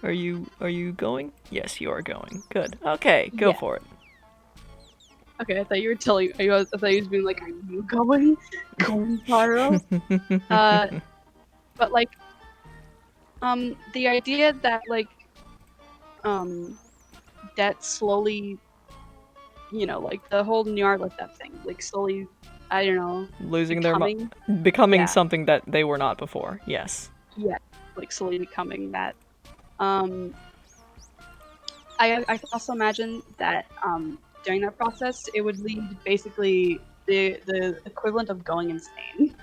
Are you going? Yes, you are going. Good. Okay, go for it. Okay, I thought you were telling. I thought you was being like, "Are you going, Pyro?" But like, the idea that like, that slowly, like the whole Nyarlathotep thing, like slowly, I don't know, Losing becoming, becoming yeah, something that they were not before. Yes. yeah, like slowly becoming that. I can also imagine that during that process, it would lead basically the equivalent of going insane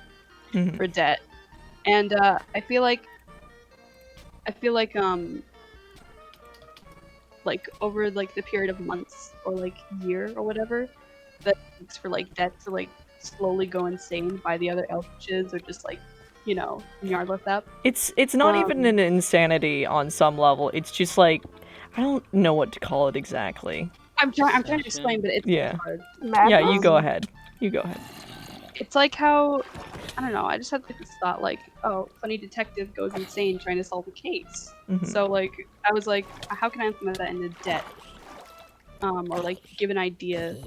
for debt, and I feel like over like the period of months or like year or whatever that takes for like debt to like slowly go insane by the other Eldritches or just like Nyarlathotep. It's not even an insanity on some level. It's just like I don't know what to call it exactly. I'm trying to explain, but it's Yeah. hard. Yeah, you go ahead. You go ahead. It's like how, I don't know, I just had like this thought like, oh, funny detective goes insane trying to solve a case. So like I was like, how can I implement that into debt? Or like give an idea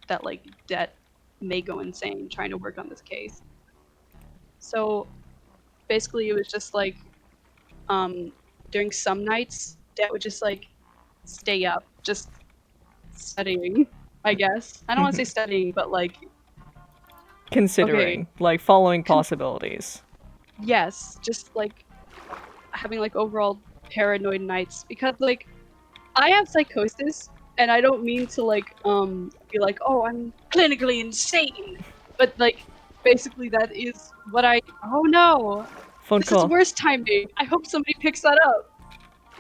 that like debt may go insane trying to work on this case. So basically it was just like during some nights debt would just like stay up, just studying, I guess. I don't want to say studying, but like Considering, okay, like, following possibilities. yes, just like having like overall paranoid nights because like I have psychosis and I don't mean to like be like, oh, I'm clinically insane, but like basically that is what oh no, Phone this is call. worst timing. I hope somebody picks that up.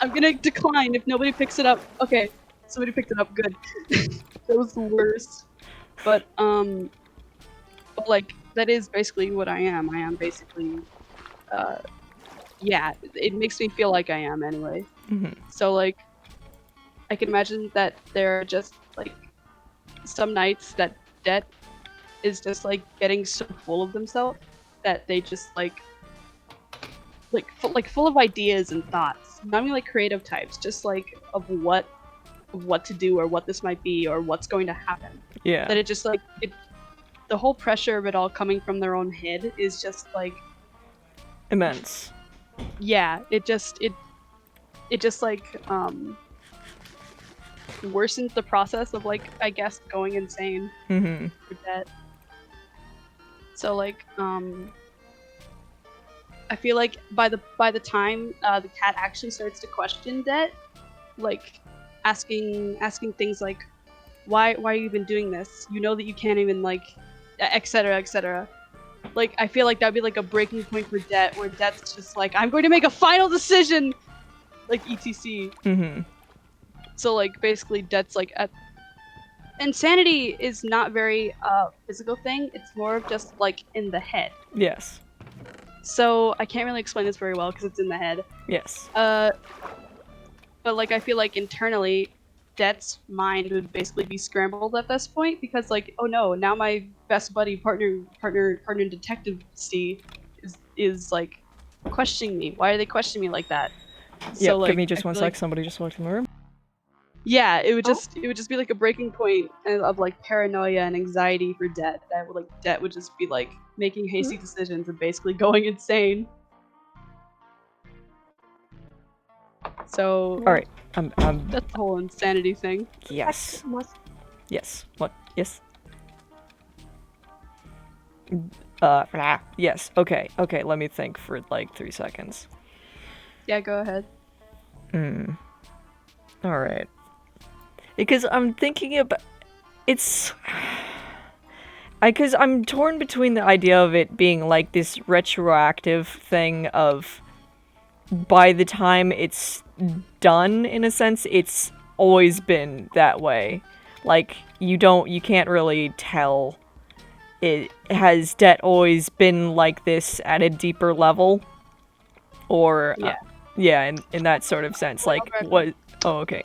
I'm gonna decline if nobody picks it up. Okay, somebody picked it up, good. That was the worst. But like that is basically what I am. I am basically yeah, it makes me feel like I am anyway. So like I can imagine that there are just like some nights that debt is just like getting so full of themselves that they just like full of ideas and thoughts. Not even like creative types, just like of what to do or what this might be or what's going to happen. Yeah. That it just like the whole pressure of it all coming from their own head is just like immense. Yeah, it just like worsens the process of like I guess going insane for debt. So like I feel like by the time the cat actually starts to question debt, like asking things like why are you even doing this? You know that you can't even like etc etc. Like I feel like that'd be like a breaking point for debt where debt's just like I'm going to make a final decision like etc. So like basically debt's like insanity is not very physical thing. It's more of just like in the head. Yes. So I can't really explain this very well because it's in the head. Yes. But like I feel like internally, Det's mind would basically be scrambled at this point because like, oh no, now my best buddy partner detective C is like questioning me. Why are they questioning me like that? So Yep. like, Give me just I one feel sec. like Somebody just walked in the room. yeah, it would just be like a breaking point of like paranoia and anxiety for Det. That would like Det would just be like making hasty decisions and basically going insane. So All right. that's the whole insanity thing. Yes. Yes. What? Yes. Yes. Okay. Okay. Let me think for like 3 seconds. Yeah, go ahead. All right. Because I'm thinking about because I'm torn between the idea of it being like this retroactive thing of by the time it's done, in a sense, it's always been that way. Like, you can't really tell. Has debt always been like this at a deeper level? Or, Yeah. yeah, in that sort of sense. Like, what? Oh, okay.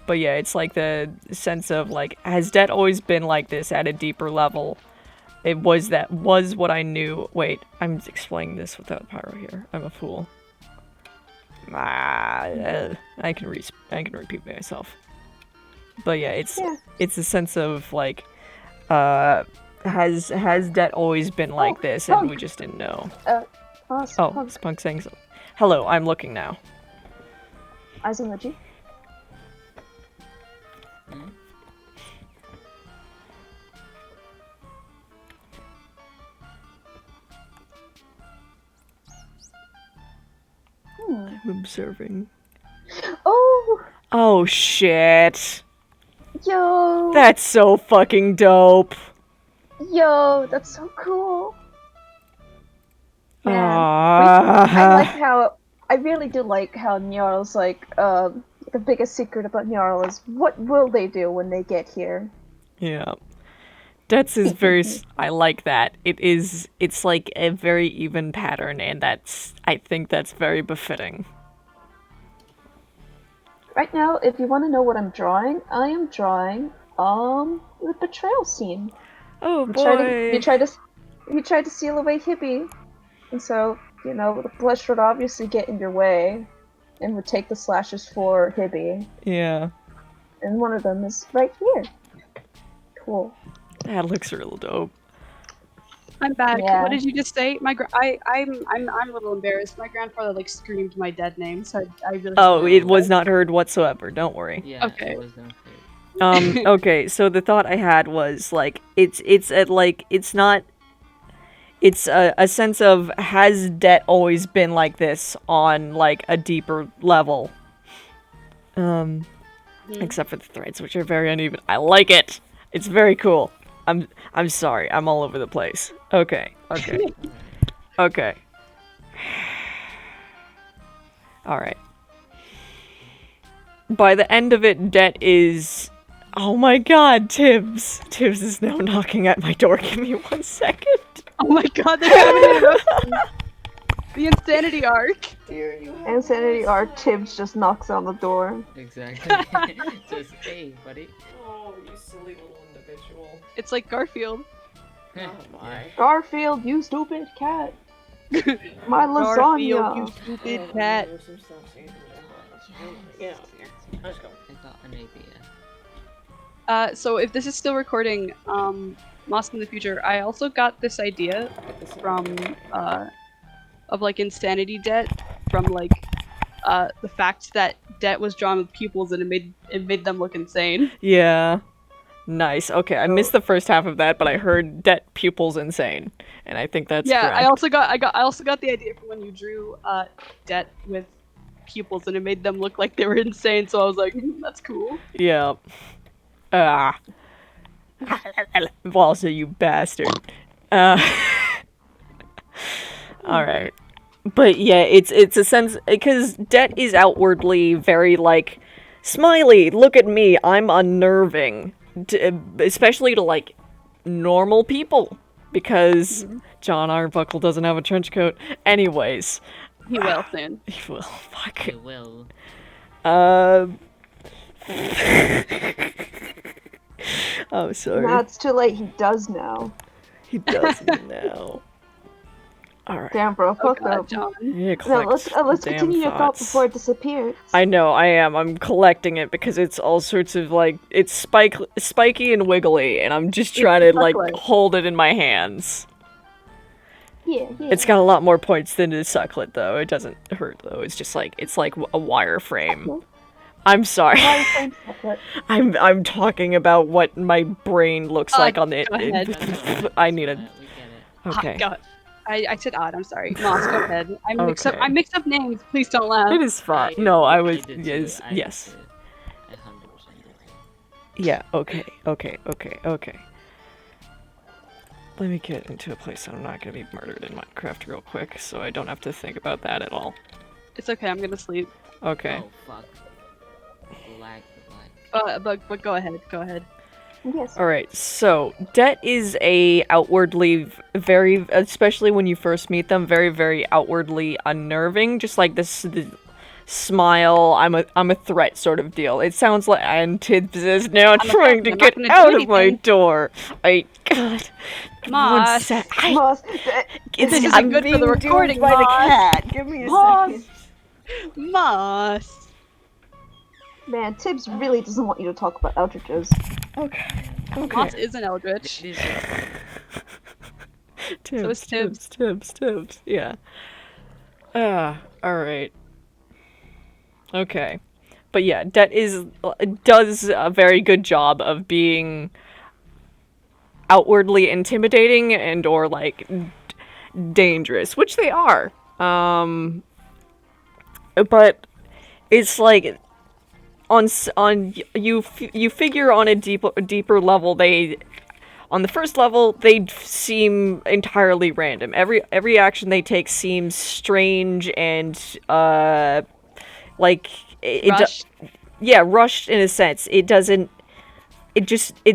But yeah, it's like the sense of, like, has debt always been like this at a deeper level? It was what I knew. Wait, I'm explaining this without Pyro here. I'm a fool. I can repeat myself. But yeah, it's a sense of like, has Det always been like this, and we just didn't know? It's Punk saying so. Hello, I'm looking now. Eyes emoji. I'm observing. Oh shit. Yo. That's so fucking dope. Yo, that's so cool. Man, I really do like how Nyarl's like, the biggest secret about Nyarl is what will they do when they get here? Yeah. That's is very, I like that. It's like a very even pattern, and I think that's very befitting. Right now, if you want to know what I'm drawing, I am drawing, the betrayal scene. Oh boy. You try to seal away Hibby, and so, the flesh would obviously get in your way, and would take the slashes for Hibby. Yeah. And one of them is right here. Cool. That looks real dope. I'm back. Yeah. What did you just say? I'm a little embarrassed. My grandfather like screamed my dead name, so I really. Oh, it was not heard whatsoever. Don't worry. Yeah. Okay. It was not heard. Okay. So the thought I had was like, it's a sense of, has Det always been like this on like a deeper level? Except for the threads, which are very uneven. I like it. It's very cool. I'm sorry. I'm all over the place. Okay. Okay. All right. By the end of it, Det is... Oh my god, Tibbs! Tibbs is now knocking at my door. Give me 1 second. Oh my god, they're coming in. The insanity arc. Insanity arc, Tibbs just knocks on the door. Exactly. Just, hey, buddy. Oh, you silly little individual. It's like Garfield. Oh my. Garfield, you stupid cat. My lasagna. Garfield, you stupid cat. Yeah, let's go. I got an idea. So if this is still recording, Lost in the Future, I also got this idea from, of like insanity Det, from like, the fact that Det was drawn with pupils and it made them look insane. Yeah. Nice. Okay, I missed the first half of that, but I heard Det pupils insane, and I think that's correct. I also got the idea from when you drew Det with pupils and it made them look like they were insane. So I was like, that's cool. Yeah. Also, you bastard. All right. But yeah, it's a sense, because Det is outwardly very like, smiley, look at me, I'm unnerving. Especially to like normal people, because John Arbuckle doesn't have a trench coat. Anyways, He will soon. he will. Fuck. He will. Oh, sorry. No, it's too late. He does now. He does now. All right. Damn, bro. Oh Fuck god, up. John. Yeah, No, let's continue your thought before it disappears. I know, I am. I'm collecting it because it's all sorts of like, it's spiky and wiggly, and I'm just trying to like suckling. hold it in my hands. Yeah. It's got a lot more points than a sucklet, though. It doesn't hurt, though. It's just like, it's like a wireframe. I'm sorry. Wireframe chocolate. I'm talking about what my brain looks like on the. go ahead. I need a. We get it. Okay. God. I said odd. I'm sorry. Moss, go ahead. Okay. I mixed up names. Please don't laugh. It is fine. No, I was. did Yes. too. I Yes. did too. 100% did. Yeah. Okay. Let me get into a place I'm not gonna be murdered in Minecraft real quick, so I don't have to think about that at all. It's okay. I'm gonna sleep. Okay. Oh, fuck. Lag. But go ahead. Go ahead. Yes. Alright, so, Det is a outwardly very, especially when you first meet them, very, very outwardly unnerving, just like this the smile, I'm a threat sort of deal. It sounds like, and Tibbs is now trying to I'm not get gonna do out of my anything. door. God. Moss. Moss, This isn't good for the recording, by the Moss. cat. Give me a Moss. second. Moss. Man, Tibbs really doesn't want you to talk about Eldritches. Okay. Moss is an Eldritch. It is a- So is Tibbs. Tibbs. Yeah. Alright. Okay. But yeah, Det does a very good job of being outwardly intimidating and or like dangerous, which they are. But it's like on you figure on a deeper level they on the first level they seem entirely random. Every action they take seems strange and like Rushed. yeah, rushed in a sense. It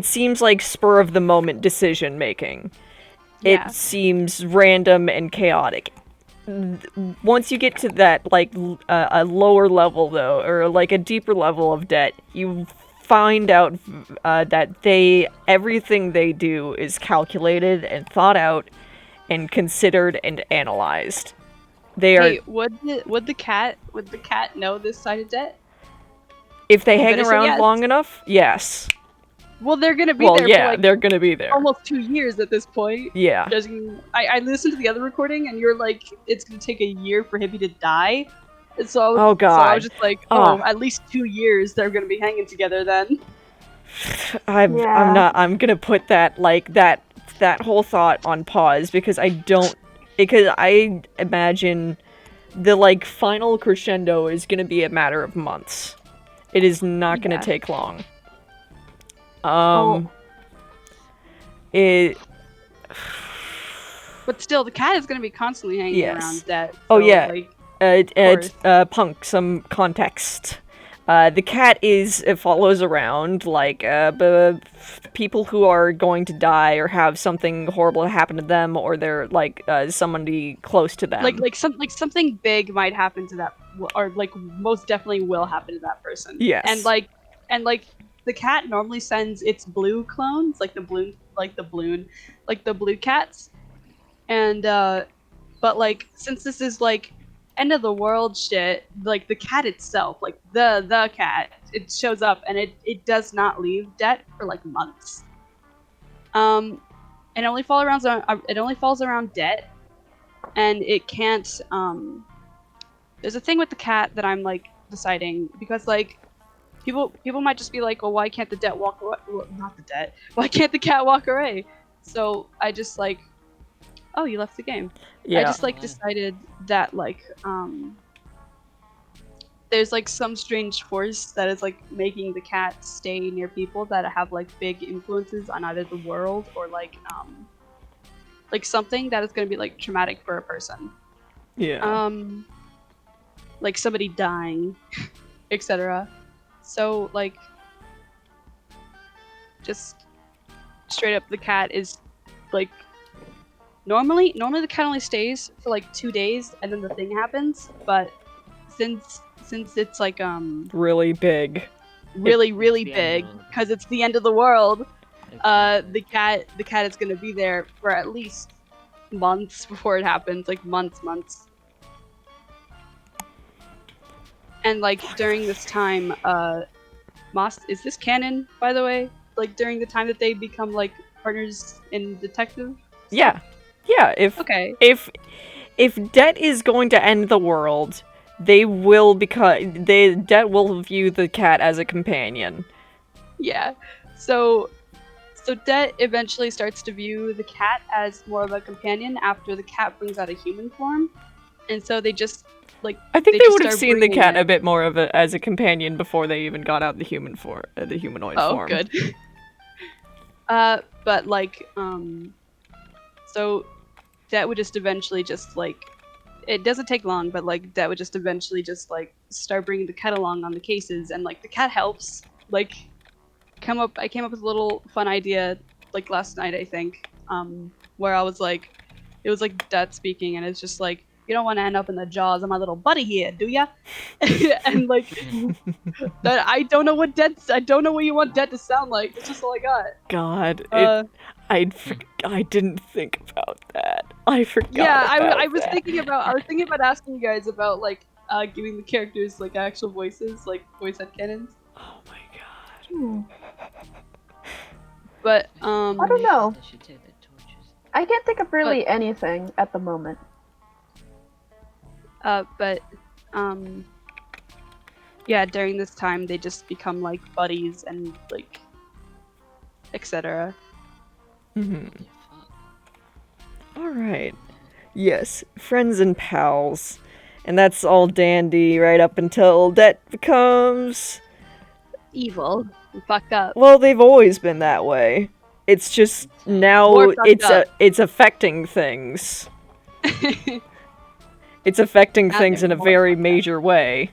seems like spur of the moment decision making. Yeah. It seems random and chaotic. Once you get to that like a lower level though, or like a deeper level of Det, you find out that everything they do is calculated and thought out and considered and analyzed. They are Hey, would the cat know this side of Det? if they You hang better say around yes. long enough, yes. Well, they're gonna be Well, there yeah, for like they're gonna be there. almost 2 years at this point. Yeah. I listened to the other recording, and you're like, it's gonna take a year for Hippie to die. And so I was, Oh, So I God. was just like, Ah. at least 2 years they're gonna be hanging together then. I'm gonna put that whole thought on pause because I imagine the like final crescendo is gonna be a matter of months. It is not gonna Yeah. take long. Oh. It But still, the cat is gonna be constantly hanging Yes. around Det. Oh, so, yeah. Like, Punk, some context. The cat follows around, like, people who are going to die or have something horrible happen to them, or they're, like, somebody close to them. like something big might happen to that, or like most definitely will happen to that person. Yes. And like the cat normally sends its blue clones, like the blue cats, and but like since this is like end of the world shit, like the cat itself, like the cat, it shows up and it does not leave Det for like months. It only falls around Det, and it can't. There's a thing with the cat that I'm like deciding, because like people might just be like, well, why can't the Det walk away? Well, not the Det. Why can't the cat walk away? So I just like, oh, you left the game. Yeah. I just like decided that like there's like some strange force that is like making the cat stay near people that have like big influences on either the world or like something that is going to be like traumatic for a person. Yeah. Like somebody dying, etc. So like just straight up, the cat is like normally the cat only stays for like 2 days and then the thing happens, but since it's like really big. really the end big, of the- because it's the end of the world, it's- the cat is gonna be there for at least months before it happens, like months. And like during this time, Moss, is this canon, by the way? Like during the time that they become like partners in detective? Yeah. Yeah, Okay. if Det is going to end the world, Det will view the cat as a companion. Yeah. So Det eventually starts to view the cat as more of a companion after the cat brings out a human form. And so they just like I think they they just would have start seen the bringing cat it. a bit more of as a companion before they even got out the humanoid Oh, form. good. But like so that would just eventually just like, it doesn't take long, but like that would just eventually just like start bringing the cat along on the cases, and like the cat helps. Like I came up with a little fun idea like last night, I think, where I was like, it was like Det speaking, and it's just like, you don't want to end up in the jaws of my little buddy here, do ya? And like that, I don't know what you want Det to sound like. It's just all I got. God, I didn't think about that. I forgot. Yeah, I about was that. thinking about asking you guys about like giving the characters like actual voices, like voice headcanons. Oh my god. But I don't know. They should take the torches. I can't think of really anything at the moment. Yeah, during this time they just become like buddies and like etc. Mm-hmm. What the fuck? Alright. Yes, friends and pals. And that's all dandy right up until Det becomes... Evil. And fucked up. Well, they've always been that way. It's just now More fucked up. it's affecting things. It's affecting Now things they're in a more very fucked up. major way.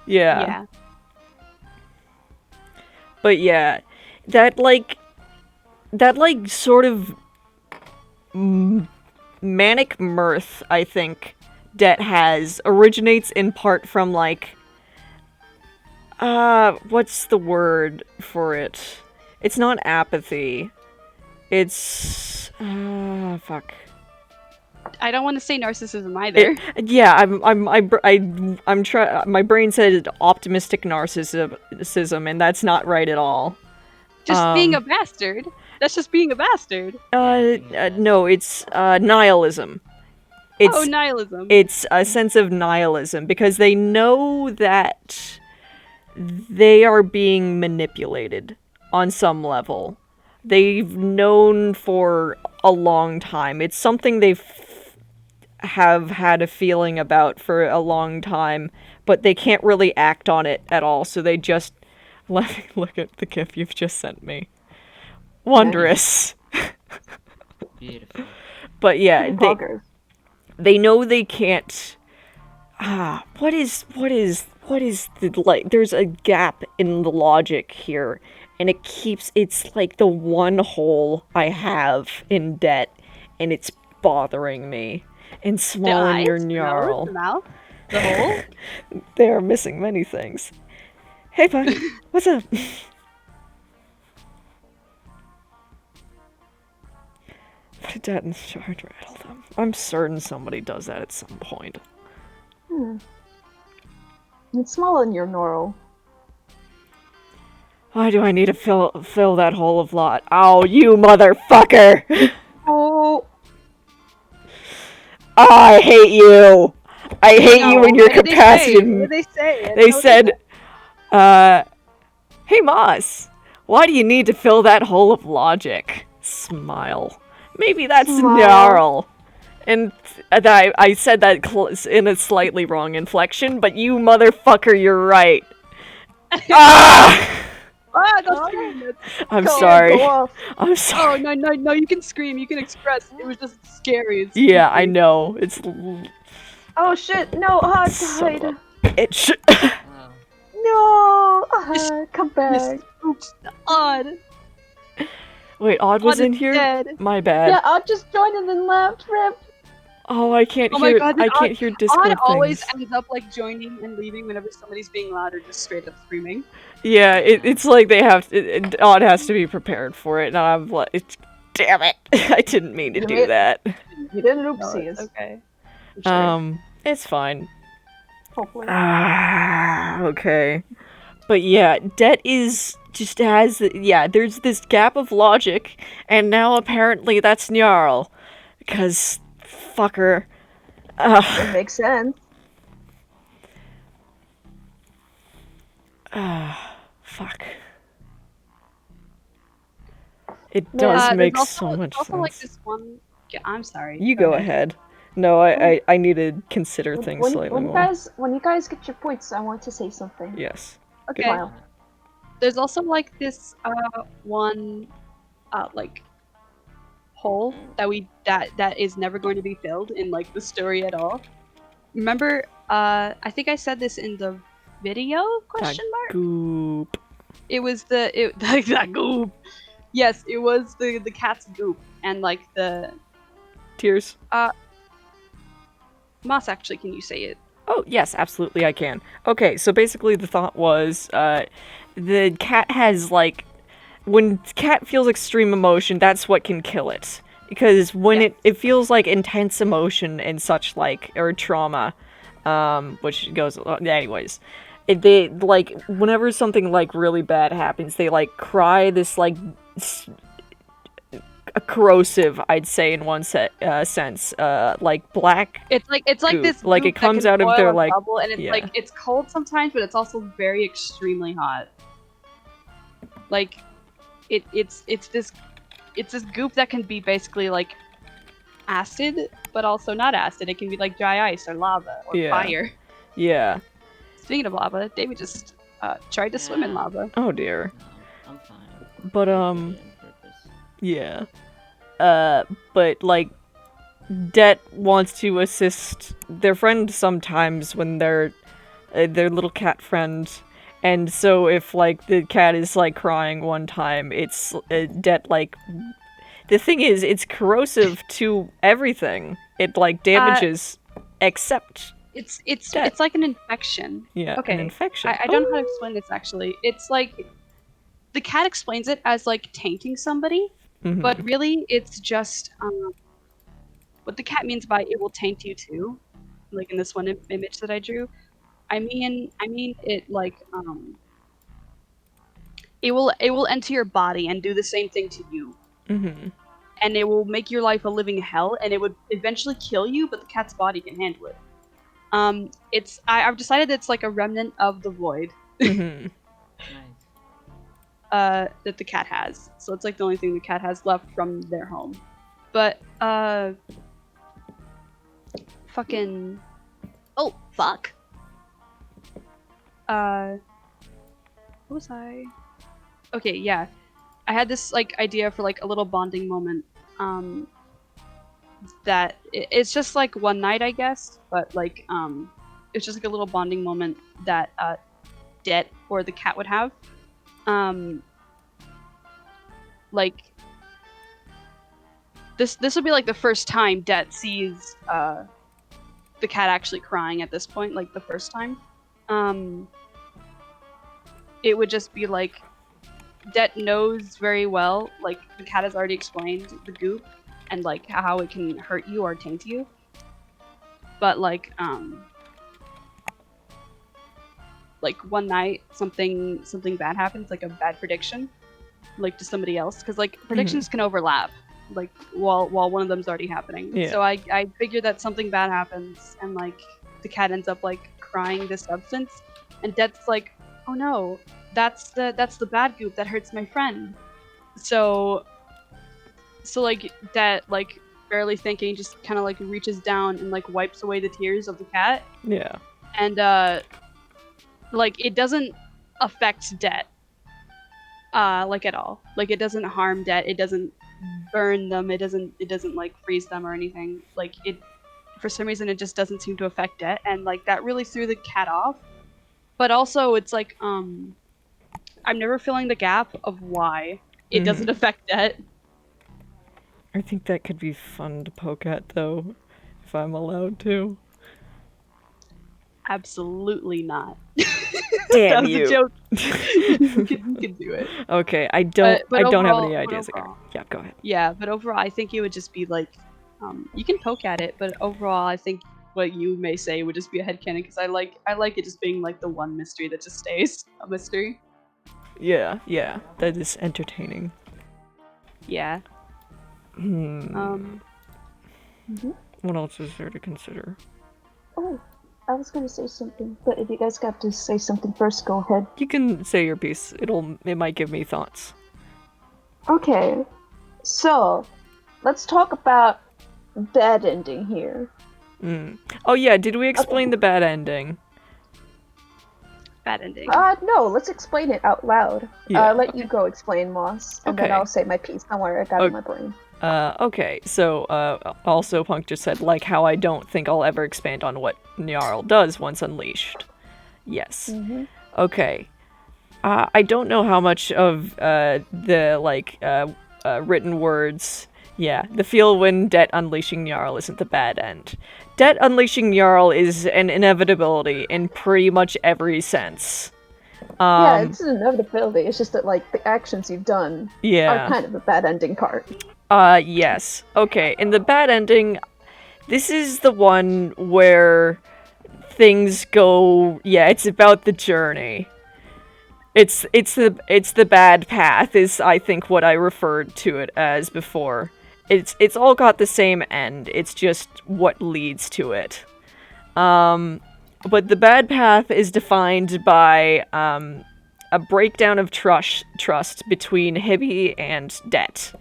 Yeah. Yeah. But yeah, that sort of manic mirth, I think, Det has originates in part from like what's the word for it? It's not apathy. It's fuck. I don't want to say narcissism either. Yeah, I'm trying. My brain said optimistic narcissism, and that's not right at all. Just being a bastard. That's just being a bastard. No, it's nihilism. It's Nihilism. it's a sense of nihilism because they know that they are being manipulated on some level. They've known for a long time. It's something they've have had a feeling about for a long time, but they can't really act on it at all, so they just let me look at the gif you've just sent me. Wondrous. Beautiful. But yeah, Poggers. they know they can't what is the like there's a gap in the logic here, and it's like the one hole I have in Det, and it's bothering me. And small in your gnarl. The mouth, the hole. They are missing many things. Hey, bud. What's up? Put a dad in the charge, rattle them. I'm certain somebody does that at some point. It's small in your Norl. Why do I need to fill that hole of lot? Oh, you motherfucker! Oh, I hate you! I hate you in your capacity. What did they say? They said, hey Moss, why do you need to fill that hole of logic? Smile. Maybe that's Smile. gnarl. And I said that in a slightly wrong inflection, but you motherfucker, you're right. Ah! Don't scream. I'm go sorry. off. I'm sorry. Oh, no, you can scream, you can express. It was just scary. It's Yeah, I spooky. know. It's... Oh shit, no, Hod Son of died. It should... Oh. No, come back. Oops, odd. Wait, Odd was Odd in is here? dead. My bad. Yeah, Hod just joined and then left. Rip. Oh, I can't Oh my hear. God, I did can't hear Discord Odd always things. ends up like joining and leaving whenever somebody's being loud or just straight up screaming. Yeah, it's like they have. Odd has to be prepared for it, and I'm like, damn it! I didn't mean to do that. You didn't No, oopsies. it's okay. I'm sure. It's fine. Hopefully. Okay. But yeah, Det is just has there's this gap of logic, and now apparently that's Gnarl. Because fucker. It makes sense. Fuck. It does make so much also sense. like this one. Yeah, I'm sorry. You go ahead. No, I need to consider things slightly when more. when you guys get your points, I want to say something. Yes. Okay. Smile. There's also like this one like hole that is never going to be filled in like the story at all. Remember, I think I said this in the video question mark? Goop. It was that goop. Yes, it was the cat's goop and like the Tears. Moss, actually, can you say it? Oh, yes, absolutely I can. Okay, so basically the thought was, the cat has, like, when cat feels extreme emotion, that's what can kill it. Because when Yes. it feels like intense emotion and such like, or trauma, which goes, anyways. They, like, whenever something, like, really bad happens, they, like, cry this, like, corrosive, I'd say, in one sense, like, black It's like goop. this Like, goop it comes that can out of boil their, and like, bubble, and it's yeah. like it's cold sometimes, but it's also very extremely hot. Like, it's this goop that can be basically like acid, but also not acid. It can be like dry ice or lava or Yeah. fire. Yeah. Speaking of lava, David just tried to swim in Yeah. lava. Oh, dear. No, I'm fine. But, I did it on purpose. yeah. But, like, Det wants to assist their friend sometimes when they're their little cat friend, and so if, like, the cat is, like, crying one time, it's Det, like, the thing is, it's corrosive to everything. It, like, damages except Det. It's like an infection. Yeah, Okay, an infection. I don't know how to explain this actually. It's like the cat explains it as like tainting somebody, Mhm. but really it's just what the cat means by it will taint you too. Like in this one image that I drew, I mean it like it will enter your body and do the same thing to you, Mhm. and it will make your life a living hell, and it would eventually kill you, but the cat's body can handle it. I've decided it's like a remnant of the void Mhm. Nice. that the cat has. So it's like the only thing the cat has left from their home. But fucking oh fuck. What was I? Okay, yeah. I had this like idea for like a little bonding moment. That it's just like one night, I guess, but like it's just like a little bonding moment that Det or the cat would have. Like this would be like the first time Det sees the cat actually crying at this point, like the first time. It would just be like Det knows very well, like the cat has already explained the goop and like how it can hurt you or taint you. But like one night something bad happens, like a bad prediction, like to somebody else, because like predictions can overlap, like while one of them's already happening. Yeah. So I figured that something bad happens and like the cat ends up like crying this substance, and Det's like, oh no, that's the bad goop that hurts my friend. So like Det, like barely thinking, just kind of like reaches down and like wipes away the tears of the cat, Yeah. and like it doesn't affect Det like at all. Like it doesn't harm Det, it doesn't burn them, it doesn't like freeze them or anything. Like it, for some reason, it just doesn't seem to affect Det, and like that really threw the cat off. But also it's like I'm never filling the gap of why it doesn't affect Det. I think that could be fun to poke at, though, if I'm allowed to. Absolutely not. Damn That was you. a joke. you can do it. Okay, I don't But have overall- any but ideas again. overall- Yeah, go ahead. Yeah, but overall, I think it would just be like, you can poke at it, but overall, I think what you may say would just be a headcanon, because I like it just being like the one mystery that just stays a mystery. Yeah, that is entertaining. Yeah. What else is there to consider? Oh, I was gonna say something, but if you guys got to say something first, go ahead. You can say your piece. It might give me thoughts. Okay, so let's talk about bad ending here. Oh yeah, did we explain the bad ending? Bad ending. No, let's explain it out loud. Yeah, Let you go explain, Moss, and then Okay. I'll say my piece. Don't worry, I got it in my brain. Okay, so, also Punk just said, like, how I don't think I'll ever expand on what Gnarl does once unleashed. Yes. Okay. I don't know how much of, the, like, written words. Yeah, the feel when Det unleashing Gnarl isn't the bad end. Det unleashing Gnarl is an inevitability in pretty much every sense. Yeah, it's an inevitability. It's just that, like, the actions you've done Yeah. are kind of the bad ending part. Yes. Okay, in the bad ending, this is the one where things go. Yeah, it's about the journey. It's the bad path is I think what I referred to it as before. It's all got the same end. It's just what leads to it. But the bad path is defined by a breakdown of trust between Hibby and Det.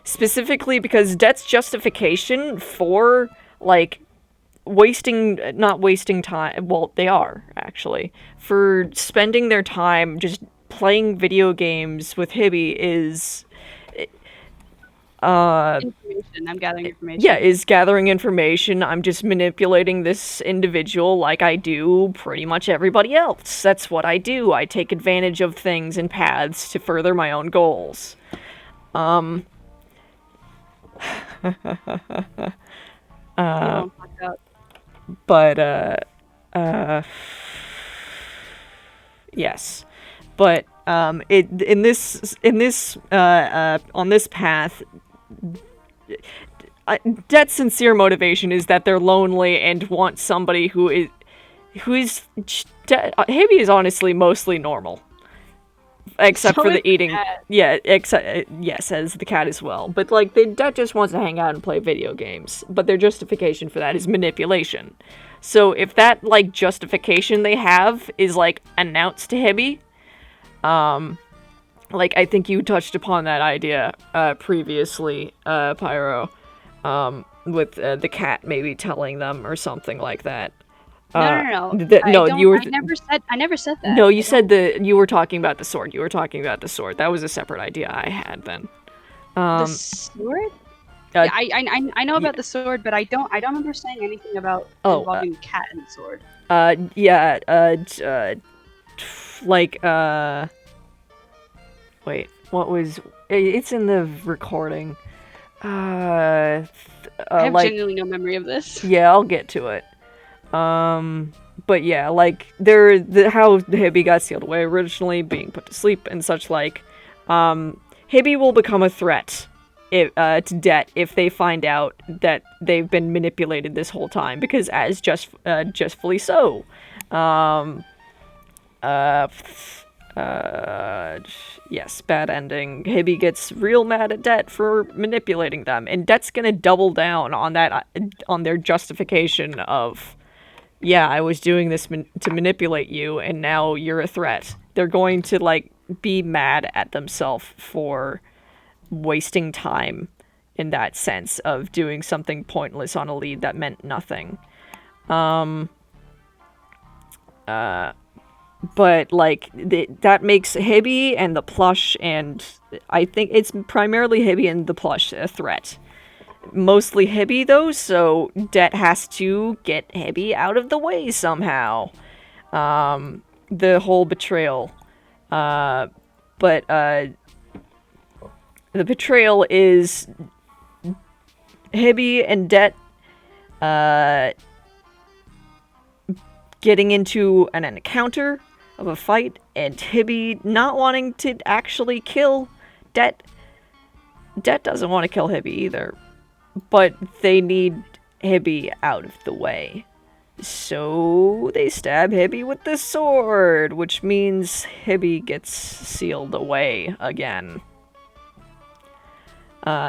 Specifically because Det's justification for, like, not wasting time, well, they are, actually, for spending their time just playing video games with Hibby is... information. I'm gathering information. Yeah, is gathering information. I'm just manipulating this individual like I do pretty much everybody else. That's what I do. I take advantage of things and paths to further my own goals. But, yes. But, on this path, Det's sincere motivation is that they're lonely and want somebody Hibby is honestly mostly normal. Except So for the is eating. Cat. Yeah, yes, as the cat as well. But, like, Det just wants to hang out and play video games. But their justification for that is manipulation. So if that, like, justification they have is, like, announced to Hibby, like, I think you touched upon that idea, previously, Pyro, with, the cat maybe telling them or something like that. No. I never said that. No, you said you were talking about the sword. You were talking about the sword. That was a separate idea I had then. The sword? Yeah, I know about the sword, but I don't remember saying anything about involving cat and the sword. Wait, what was... It's in the recording. I have genuinely no memory of this. Yeah, I'll get to it. But yeah, like, how Hibby got sealed away originally, being put to sleep and such like, Hibby will become a threat to Det if they find out that they've been manipulated this whole time, because as justfully so. Yes, bad ending. Hibby gets real mad at Det for manipulating them, and Det's gonna double down on that, on their justification of, yeah, I was doing this to manipulate you, and now you're a threat. They're going to, like, be mad at themselves for wasting time in that sense of doing something pointless on a lead that meant nothing. But, like, that makes Hibby and the plush, and I think it's primarily Hibby and the plush a threat. Mostly Hibby, though, so Det has to get Hibby out of the way somehow. The whole betrayal. But the betrayal is Hibby and Det getting into an encounter of a fight, and Hibby not wanting to actually kill Det. Det doesn't want to kill Hibby either, but they need Hibby out of the way. So they stab Hibby with the sword, which means Hibby gets sealed away again.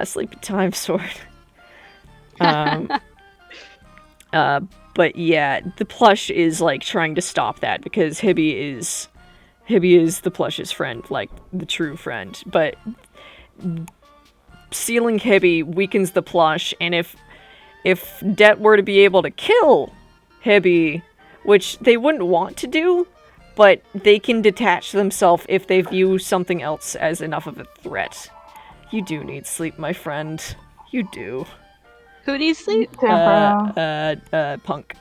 Sleepy time sword. But yeah, the plush is, like, trying to stop that, because Hibby is the plush's friend, like, the true friend. But sealing Hibby weakens the plush, and if Det were to be able to kill Hibby, which they wouldn't want to do, but they can detach themselves if they view something else as enough of a threat. You do need sleep, my friend. You do. Who needs sleep? Punk. Go sleep.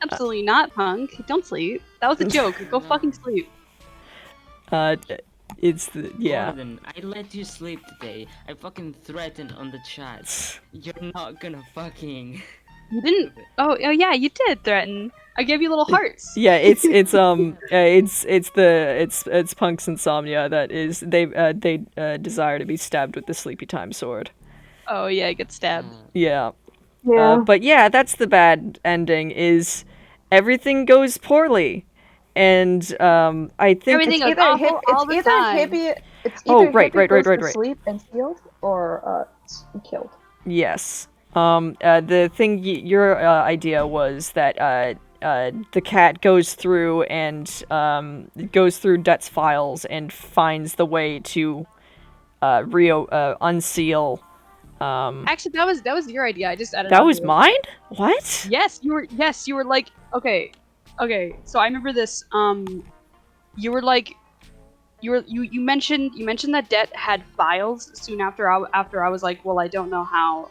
Absolutely not, Punk. Don't sleep. That was a joke. Go fucking sleep. It's the... yeah. Gordon, I let you sleep today. I fucking threatened on the chat. You're not gonna fucking... You didn't... Oh yeah, you did threaten. I gave you little hearts. Yeah, it's Punk's insomnia that is... They desire to be stabbed with the sleepy time sword. Oh yeah, get stabbed. Yeah. Yeah. But yeah, that's the bad ending. Is everything goes poorly, and I think Everything It's goes either awful it's all the either time. Hibby it's Oh, either right, Hibby right, right, goes right, to right. sleep and sealed or killed. Yes. The thing your idea was that the cat goes through and goes through Det's files and finds the way to unseal. Actually, that was your idea. I just added That on to was it. mine? What? Yes, you were like, okay. So I remember this. You were like, you mentioned that Det had files soon after I was like, well, I don't know how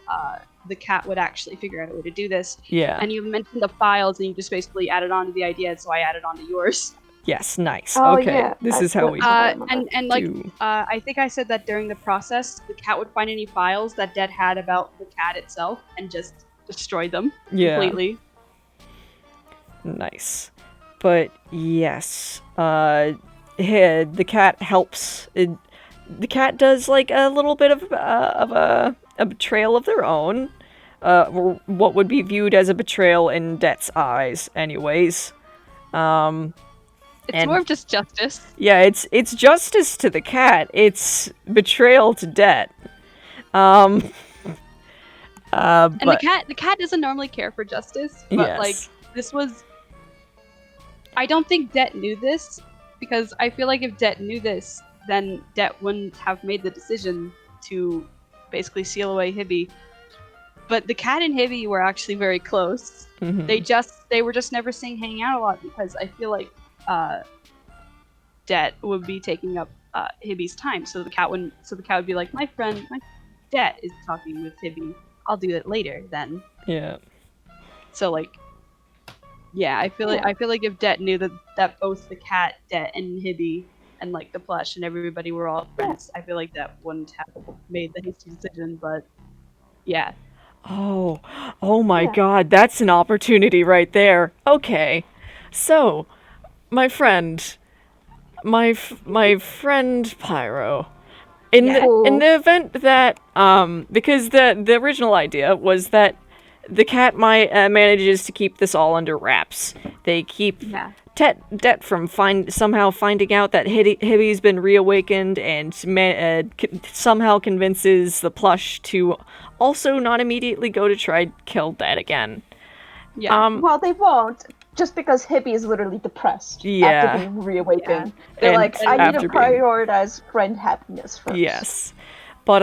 the cat would actually figure out a way to do this. Yeah. And you mentioned the files, and you just basically added on to the idea, so I added on to yours. Yes, nice. Oh, Okay, yeah, this is how we remember. And like, do. I think I said that during the process, the cat would find any files that Det had about the cat itself and just destroy them completely. Nice. But yes, the cat helps. The cat does like a little bit of a betrayal of their own, or what would be viewed as a betrayal in Det's eyes, anyways. It's And- more of just justice. Yeah, it's justice to the cat. It's betrayal to Det. And But the cat doesn't normally care for justice, but yes. like this was. I don't think Det knew this, because I feel like if Det knew this, then Det wouldn't have made the decision to basically seal away Hibby. But the cat and Hibby were actually very close. Mhm. They were just never seen hanging out a lot, because I feel like Det would be taking up Hibby's time. So the cat would be like, my Det is talking with Hibby. I'll do it later then. Yeah. So like, yeah, I feel like if Det knew that both the cat, Det, and Hibby, and like the plush and everybody were all friends, I feel like that wouldn't have made the hasty decision. But yeah, Oh my Yeah. God, that's an opportunity right there. Okay, so my friend, my friend Pyro, in Yeah. in the event that because the original idea was that the cat manages to keep this all under wraps. They keep yeah, Det from somehow finding out that Hibby's been reawakened and somehow convinces the plush to also not immediately go to try kill Det again. yeah. Well, they won't, just because Hibby is literally depressed Yeah. after being reawakened. They're And like, I need after to being- prioritize friend happiness first. Yes, but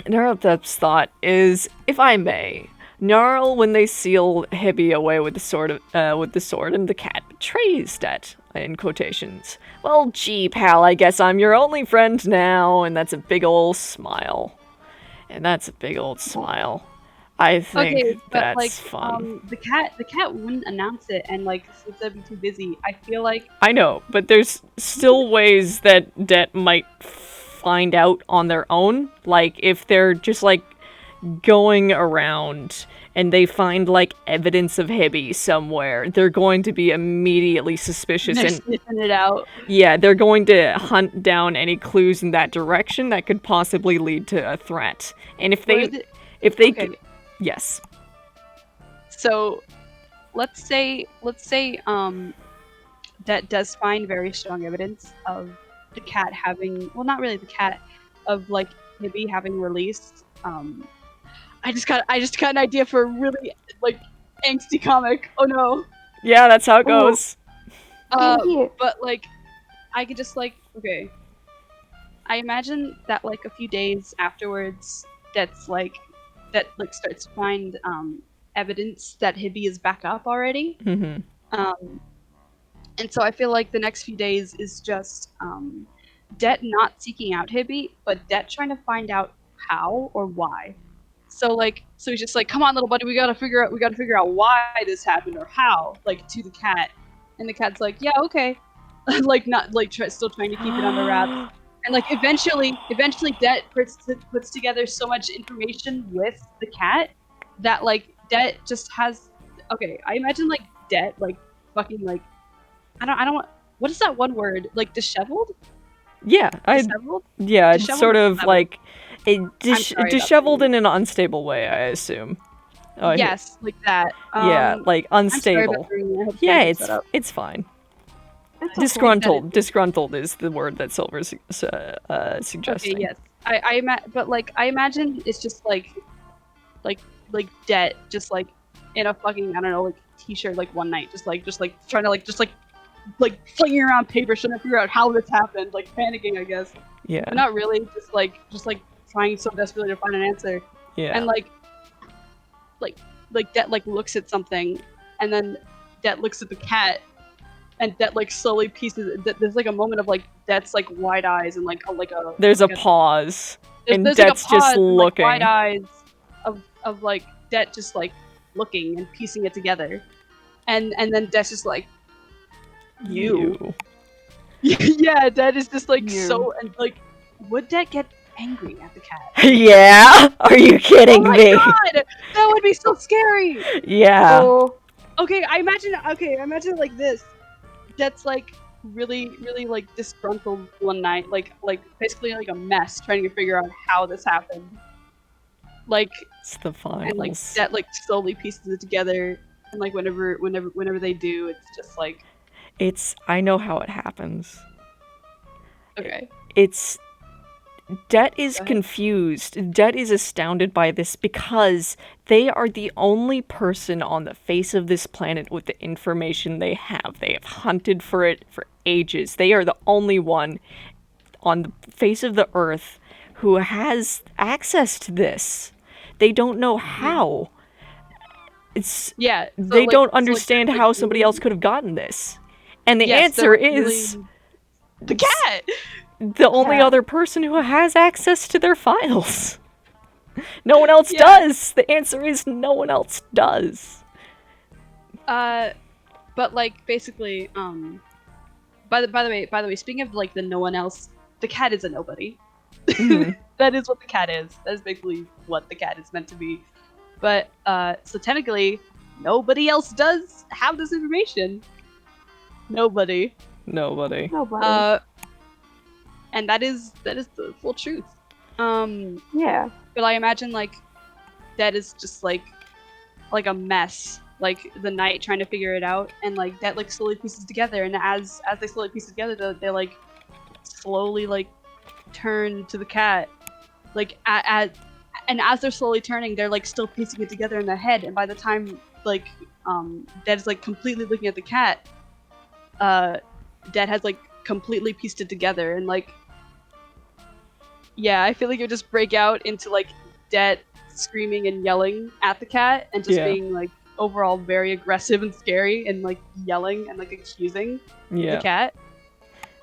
Naraldep's thought is, if I may, Gnarl, when they seal Hibby away with the sword, and the cat betrays Det, in quotations. Well, gee, pal, I guess I'm your only friend now, and that's a big ol' smile. I think Okay, but that's like, fun. the cat wouldn't announce it, and like, since I'd be too busy, I feel like I know, but there's still ways that Det might find out on their own. Like, if they're just, like, going around and they find, like, evidence of Hibby somewhere, they're going to be immediately suspicious. they're And, sniffing it out. yeah, they're going to hunt down any clues in that direction that could possibly lead to a threat. And if they... Okay. Yes. So, let's say that does find very strong evidence of the cat having, well, not really the cat, of like Hibby having released. I just got an idea for a really like angsty comic. Oh no. Yeah, that's how it goes. Here. But like, I could just like, okay. I imagine that like a few days afterwards, that starts to find evidence that Hibby is back up already. Mm-hmm. And so I feel like the next few days is just Det not seeking out Hibby, but Det trying to find out how or why. So he's just like, come on, little buddy, we gotta figure out why this happened or how, like, to the cat. And the cat's like, yeah, okay. Like, not like still trying to keep it under wraps. And like eventually Det puts together so much information with the cat that like Det just has, okay, I imagine like Det like fucking like, I don't want, what is that one word, like disheveled? Yeah, Disheveled? Yeah, it's Disheveled sort or of disheveled? like sorry, disheveled in an unstable way, I assume. Oh, yes, like that. yeah, like I'm sorry about unstable. bringing it. I hope Yeah, someone picks that up. it's fine. It's okay. Disgruntled. Disgruntled is the word that Silver suggesting. Okay, yes. I imagine it's just like debt, just like in a fucking, I don't know, like t-shirt, like one night, just like trying to like flinging around paper, trying to figure out how this happened, like panicking, I guess. Yeah. But not really, just like trying so desperately to find an answer. Yeah. And like Det like looks at something, and then Det looks at the cat, and Det like slowly pieces. There's like a moment of like Det's like wide eyes and like a. There's like a pause, and there's Det's like a pause just and, like, looking. wide eyes of like Det just like looking and piecing it together, and then Det's just like, you. Yeah, Det is just like so, and like, would Det get angry at the cat? Yeah? Are you kidding Oh my me? god! That would be so scary! Yeah. Oh, Okay, I imagine it like this. That's like really like disgruntled one night, like basically like a mess, trying to figure out how this happened. Like, It's the and like finals. that like slowly pieces it together, and like whenever they do, it's just like, I know how it happens. okay. Det is Go ahead. confused. Det is astounded by this because they are the only person on the face of this planet with the information they have. They have hunted for it for ages. They are the only one on the face of the earth who has access to this. They don't know how. Yeah. So, They like, don't so, like, understand like, how somebody really- else could have gotten this. And the yes, answer they're is really... the cat. the only Cat. other person who has access to their files. No one else Yeah. does. The answer is no one else does. But like basically, by the way, speaking of like the no one else, the cat is a nobody. Mhm. That is what the cat is. That is basically what the cat is meant to be. But so technically, nobody else does have this information. Nobody. Nobody. nobody. And that is the full truth. Yeah. But I imagine like that is just like a mess, like the night trying to figure it out, and like that like slowly pieces together, and as they slowly piece it together, they like slowly like turn to the cat, like and as they're slowly turning, they're like still piecing it together in their head, and by the time like Dad is like completely looking at the cat, Dad has like completely pieced it together, and like, yeah, I feel like it would just break out into like Dad screaming and yelling at the cat, and just Yeah. being like overall very aggressive and scary, and like yelling and like accusing Yeah. the cat.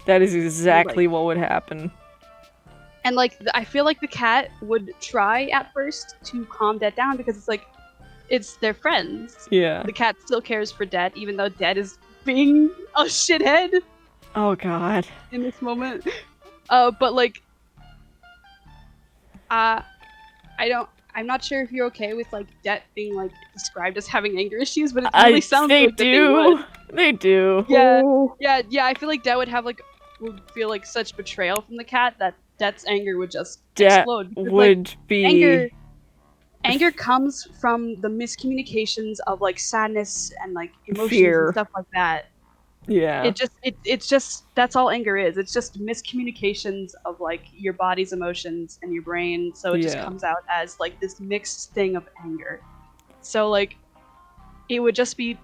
That is exactly what would happen. And like I feel like the cat would try at first to calm Dad down, because it's like it's their friends. Yeah. The cat still cares for Dad, even though Dad is being a shithead Oh god. in this moment. But like, I'm not sure if you're okay with like Det being like described as having anger issues, but it really sounds they like do. that They do. Yeah, Oh, yeah. I feel like Det would feel like such betrayal from the cat that Det's anger would just Det explode. Because, like, would be anger comes from the miscommunications of like sadness and like emotions Fear. and stuff like that. yeah. It's just that's all anger is. It's just miscommunications of like your body's emotions and your brain. So it just Yeah. comes out as like this mixed thing of anger. So like it would just be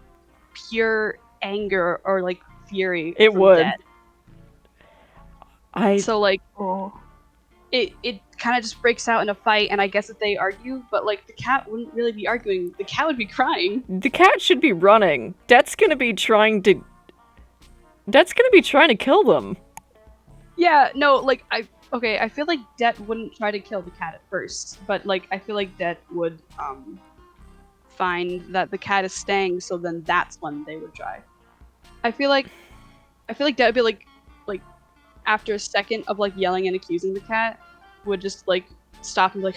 pure anger or like fury. It from would. Det. So like oh. it kind of just breaks out in a fight, and I guess that they argue, but like the cat wouldn't really be arguing. The cat would be crying. The cat should be running. Det's gonna be trying to kill them. Yeah, no, like I feel like Det wouldn't try to kill the cat at first, but like I feel like Det would find that the cat is staying, so then that's when they would try. I feel like Det would be like after a second of like yelling and accusing the cat, would just like stop and be like,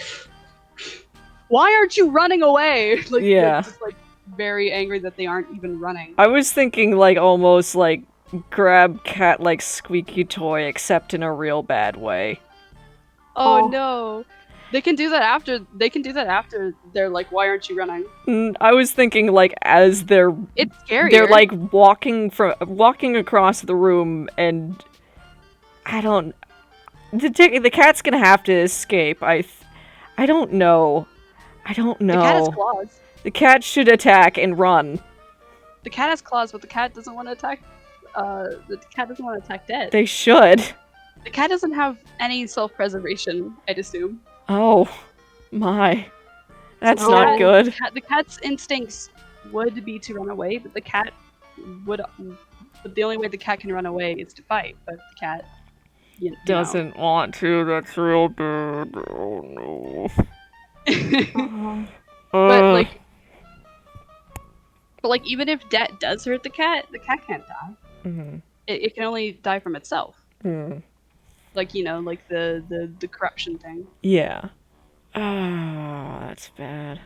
why aren't you running away? Like, Yeah. just like very angry that they aren't even running. I was thinking like almost like grab cat like squeaky toy, except in a real bad way. Oh Oh. no. They can do that after. They can do that after they're like, "Why aren't you running?" I was thinking like as It's scarier. they're like walking across the room, and I don't. The cat's gonna have to escape. I don't know. I don't know. The cat has claws. The cat should attack and run. The cat has claws, but the cat doesn't want to attack. The cat doesn't want to attack Dead. They should. The cat doesn't have any self-preservation, I'd assume. Oh, my. That's So not good. The cat's instincts would be to run away, but the cat would. But the only way the cat can run away is to fight. But the cat Doesn't want to. That's real bad. Oh no. But like, even if Det does hurt the cat can't die. Mm-hmm. It can only die from itself. Mm. Like like the corruption thing. Yeah. Ah, that's bad.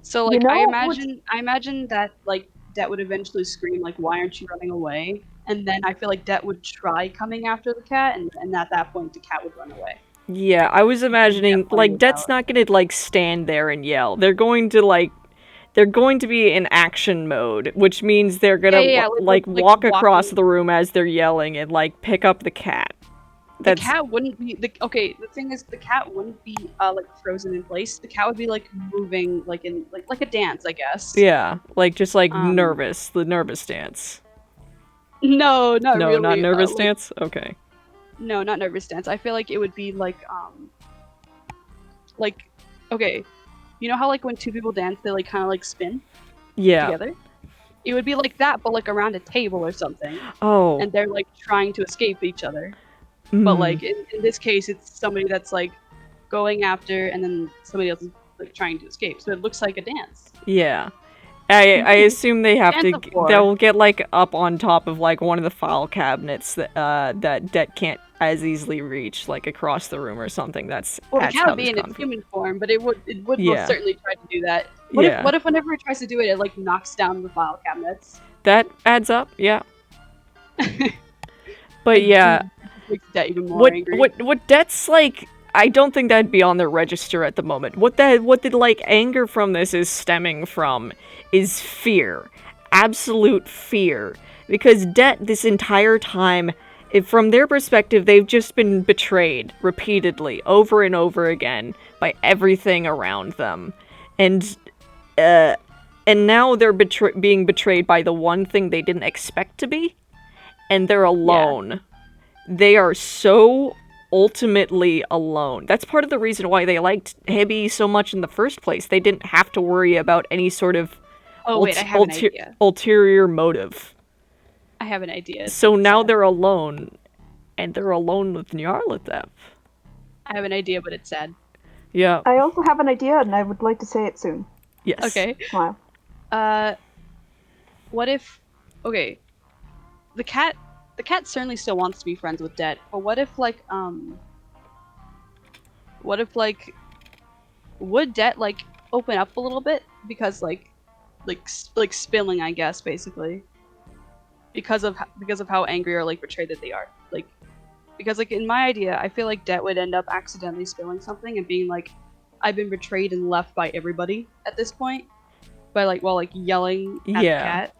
So like You know, I imagine that like Det would eventually scream like, "Why aren't you running away?" And then I feel like Det would try coming after the cat, and at that point the cat would run away. Yeah, I was imagining Definitely like Det's not gonna like stand there and yell. They're going to be in action mode, which means they're gonna like walk across the room as they're yelling and like pick up the cat. The cat wouldn't be the thing is the cat wouldn't be like frozen in place. The cat would be like moving like in like a dance, I guess. Yeah, like just like nervous, the nervous dance. No, not No, really. not nervous dance? Okay. No, not nervous dance. I feel like it would be like okay, you know how like when two people dance they like kind of like spin together? It would be like that, but like around a table or something. Oh. And they're like trying to escape each other. But like in this case it's somebody that's like going after and then somebody else is like trying to escape. So it looks like a dance. Yeah. I assume they have to. They'll get like up on top of like one of the file cabinets that Det can't as easily reach, like across the room or something. That's the cat would be in its human form, but it would most certainly try to do that. What if whenever it tries to do it, it like knocks down the file cabinets? That adds up, yeah. But yeah, makes Det even more angry. What Det's like. I don't think that'd be on their register at the moment. What the like anger from this is stemming from is fear. Absolute fear. Because Det this entire time, from their perspective, they've just been betrayed repeatedly, over and over again, by everything around them. And now they're being betrayed by the one thing they didn't expect to be. And they're alone. Yeah. They are so ultimately alone. That's part of the reason why they liked Hibby so much in the first place. They didn't have to worry about any sort of ulterior motive. I have an idea. So now they're alone, and they're alone with Nyarlathotep. I have an idea, but it's sad. Yeah. I also have an idea, and I would like to say it soon. Yes. Okay. Wow. What if... Okay. The cat certainly still wants to be friends with Det, but what if, like, would Det, like, open up a little bit? Because, like spilling, I guess, basically. Because of how angry or, like, betrayed that they are. Like, because, like, in my idea, I feel like Det would end up accidentally spilling something and being like, I've been betrayed and left by everybody at this point. By, like, while, like, yelling at the cat.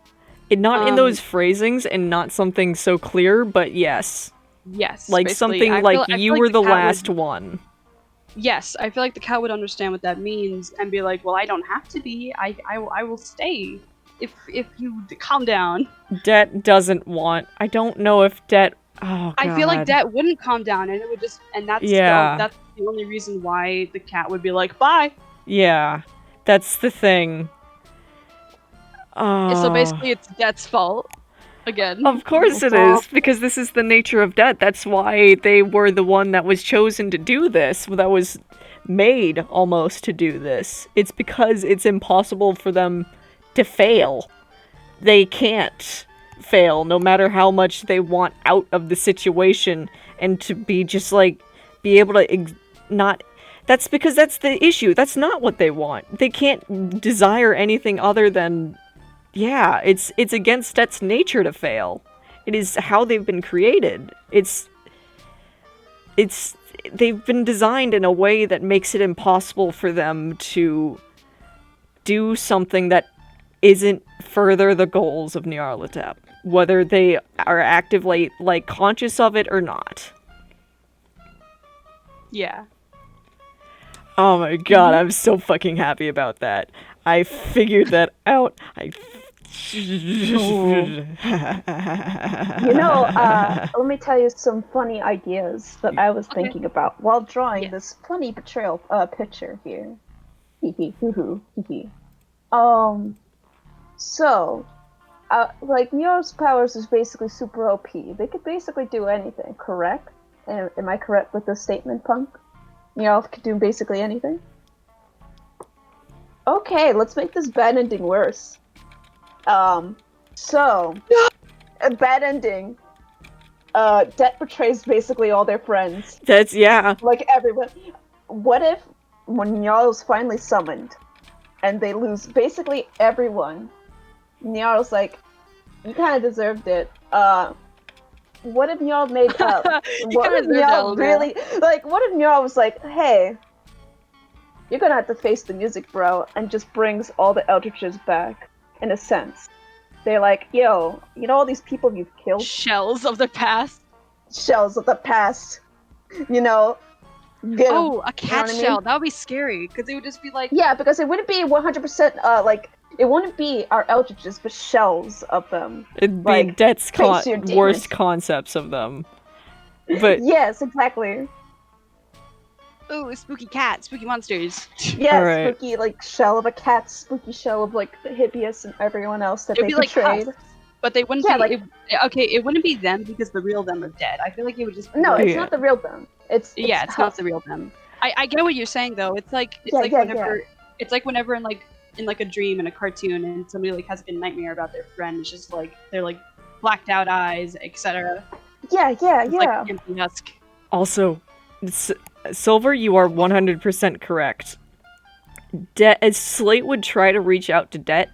Not in those phrasings and not something so clear, but yes. Yes. Like something like you were the last one. Yes, I feel like the cat would understand what that means and be like, well, I don't have to be. I will stay if you calm down. Det doesn't want. I don't know if Det. Oh, God. I feel like Det wouldn't calm down, and it would just. And that's that's the only reason why the cat would be like, bye. Yeah, that's the thing. So basically it's Det's fault. Again. Of course it is, because this is the nature of Det. That's why they were the one that was chosen to do this, that was made almost to do this. It's because it's impossible for them to fail. They can't fail, no matter how much they want out of the situation, and to be just like, be able to not... That's because that's the issue. That's not what they want. They can't desire anything other than... Yeah, it's against Det's nature to fail. It is how they've been created. It's they've been designed in a way that makes it impossible for them to do something that isn't further the goals of Nyarlathotep, whether they are actively, like, conscious of it or not. Yeah. Oh my god, I'm so fucking happy about that. I figured that out. Let me tell you some funny ideas that I was thinking about while drawing this funny betrayal picture here. So, like, Neo's powers is basically super OP. They could basically do anything, correct? Am I correct with this statement, Punk? Neo could do basically anything? Okay, let's make this bad ending worse. So, a bad ending. Det betrays basically all their friends. That's, yeah. Like, everyone. What if, when Jarl's finally summoned, and they lose basically everyone, Jarl's like, you kinda deserved it. What if Jarl made up? What if Jarl really, like, what if Jarl was like, hey, you're gonna have to face the music, bro, and just brings all the Eldritches back, in a sense. They're like, yo, you know all these people you've killed? Shells of the past. Shells of the past. You know? Get 'em. Oh, a cat You know what I shell. mean? That would be scary, because it would just be like... Yeah, because it wouldn't be 100%, like, it wouldn't be our Eldritches, but shells of them. It'd be Like, Det's face your demons. worst concepts of them. But Yes, exactly. Ooh, spooky cat, spooky monsters. Yeah, Alright. spooky, like, shell of a cat, spooky shell of, like, the Hippias and everyone else that It'd they be like betrayed. husks, but they wouldn't Yeah, be... like- it wouldn't be them because the real them are dead. I feel like it would just be No, like, it's not the real them. It's it's not the real them. I get what you're saying though. It's like whenever it's like whenever in like a dream in a cartoon and somebody like has like a nightmare about their friend. It's just like they're like blacked out eyes, etc. Yeah. It's like empty husk. also, Silver, you are 100% correct. As Slate would try to reach out to Det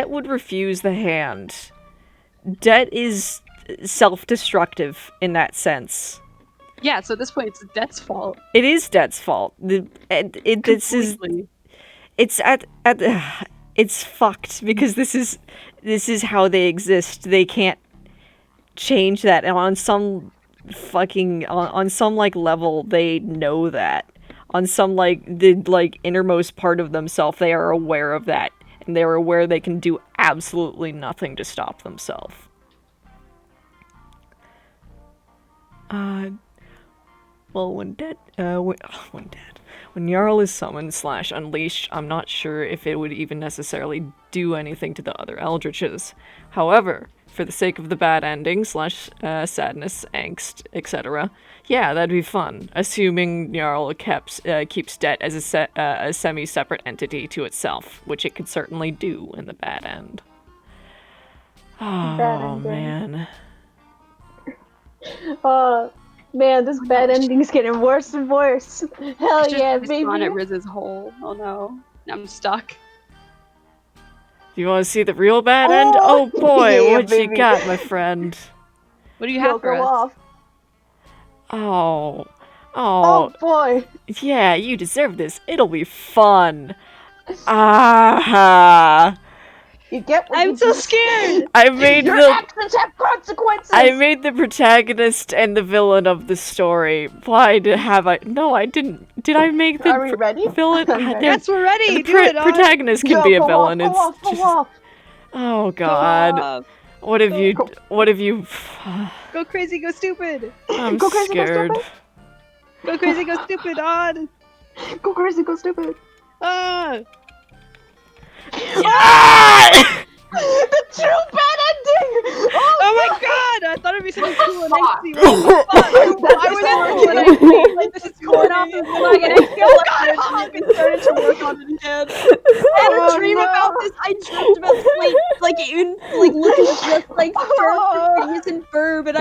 would refuse the hand. Det is self-destructive in that sense. Yeah, so at this point it's Det's fault. It is Det's fault. It's fucked because this is how they exist. They can't change that, and on some like level they know that. On some like the like innermost part of themselves, they are aware of that, and they're aware they can do absolutely nothing to stop themselves. Well, when Jarl is summoned / unleashed, I'm not sure if it would even necessarily do anything to the other Eldritches. However, for the sake of the bad ending / sadness, angst, etc., yeah, that'd be fun. Assuming Jarl keeps Det as a semi-separate entity to itself, which it could certainly do in the bad end. Oh man. Man, this bad ending is getting worse and worse. Hell yeah, baby. Spawn at Riz's hole. Oh no, I'm stuck. Do you want to see the real bad end? Oh boy, yeah, what you baby. got, my friend? What do you have for go us? off. Oh, Boy. yeah, you deserve this. It'll be fun. Ah. You get what I'm you so do. scared. I made Your the actions have consequences. I made the protagonist and the villain of the story. Why have I? No, I didn't. Did I make the Are we ready? villain? I'm ready. Yes, we're ready. The Do it. On. protagonist can be a Go villain. Off, It's go off, just. go off. Oh Go God. off. What have you? Go. What have you? Go crazy. Go stupid. I'm Go crazy, scared. go stupid. Go crazy. Go stupid. On. Go crazy, go stupid. Ah. Ah! The true bad ending! Oh my god! I thought it'd be something cool and angsty. What the fuck? I was working on it. Like, this is going off and like, and I feel like I've been starting to work on it again. I had a dream about this. I dreamt about Slate, like, in, like, looking just like Phineas and Ferb, and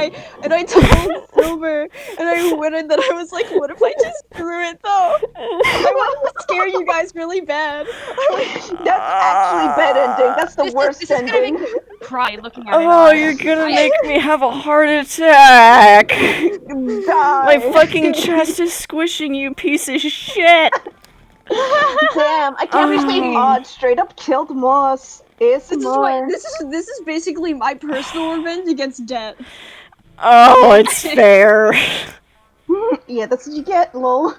I told Silver, and I went and then I was like, what if I just threw it though? I wanted to scare you guys really bad. That's actually bad ending. That's the worst This is gonna ending. make me cry looking at it. Oh, you're gonna make me have a heart attack. Die. My fucking chest is squishing, you piece of shit! Damn, I can't believe Odd straight up killed Moss. This is basically my personal revenge against debt. Oh, it's fair. Yeah, that's what you get, lol.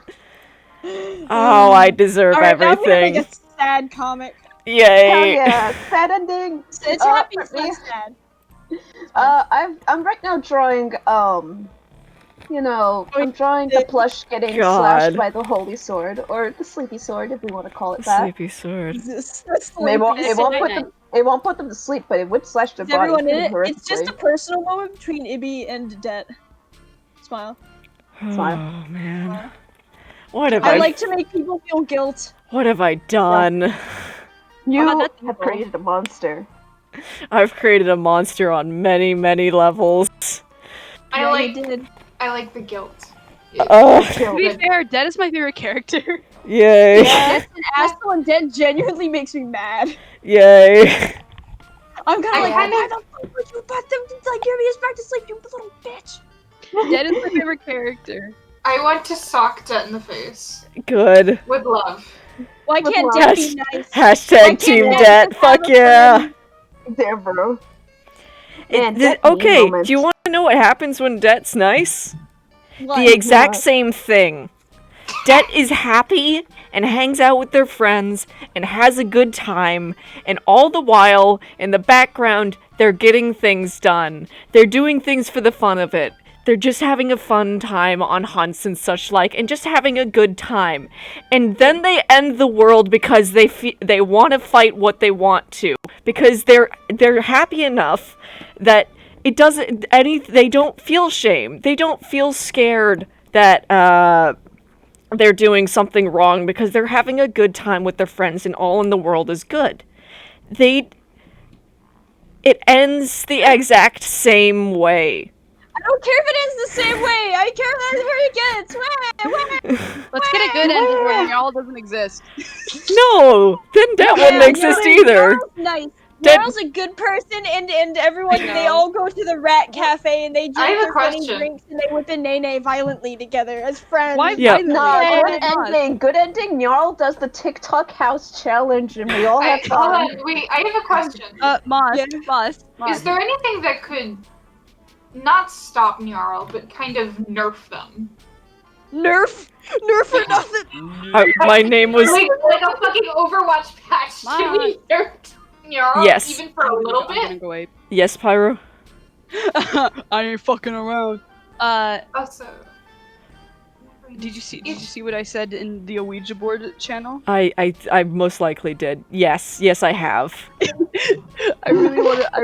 Oh, I deserve Alright, now I'm gonna everything. make a sad comic. Hell Yay. yeah, sad ending. It's happy, it's for me, not sad. I'm right now drawing, I'm drawing the plush getting God. slashed by the holy sword, or the sleepy sword, if we want to call it that. Sleepy sword. It won't put them to sleep, but it would slash their Is body. everyone in it? pretty It's just a horrifically. personal moment between Ibby and debt. Smile. Oh, Fine. man. What have I I, like to make people feel guilt. what have I done? You Oh, that's have evil. created a monster. I've created a monster on many, many levels. Yeah, I you did. like the guilt. Oh, To be fair, Dead is my favorite character. yay. Yes, and Asshole and Dead genuinely makes me mad. Yay. I'm kind of I like, kind why the fuck would you put them to like give me his back to sleep, you little bitch? Dead is my favorite character. I want to sock Jet in the face Good. with love. Why With can't love. Dead be nice? Why Hashtag can't Team Dead Debt. just have Fuck a yeah. friend? There, bro. It- Man, th- Debt me okay, moment. do you want to know what happens when Debt's nice? What? The exact What? same thing. Debt is happy and hangs out with their friends and has a good time, and all the while, in the background, they're getting things done. They're doing things for the fun of it. They're just having a fun time on hunts and such like, and just having a good time. And then they end the world because they want to fight what they want to, because they're happy enough that it doesn't they don't feel shame. They don't feel scared that they're doing something wrong because they're having a good time with their friends and all in the world is good. It ends the exact same way. I don't care if it ends the same way. I care that's where it gets. Let's get a good ending where y'all doesn't exist. No, then Debt wouldn't exist either. Daryl's nice. Dead- Daryl's a good person, and everyone, I they know. all go to the rat cafe and they I have drink a their funny question. drinks and they whip a nay violently together as friends. Why? Yeah. Why Nah, why good not? ending. Good ending. Jarl does the TikTok house challenge, and we all have Hold fun. on, wait, I have a question. Moss, Yeah. Moss. Is there anything that could not stop Jarl, but kind of nerf them? Nerf or nothing. My name was Like a fucking Overwatch patch. Should we nerf Jarl Yes. even for a little I'm gonna bit? go away. yes, Pyro. I ain't fucking around. Also, Did you see what I said in the Ouija board channel? I most likely did. Yes, I have. I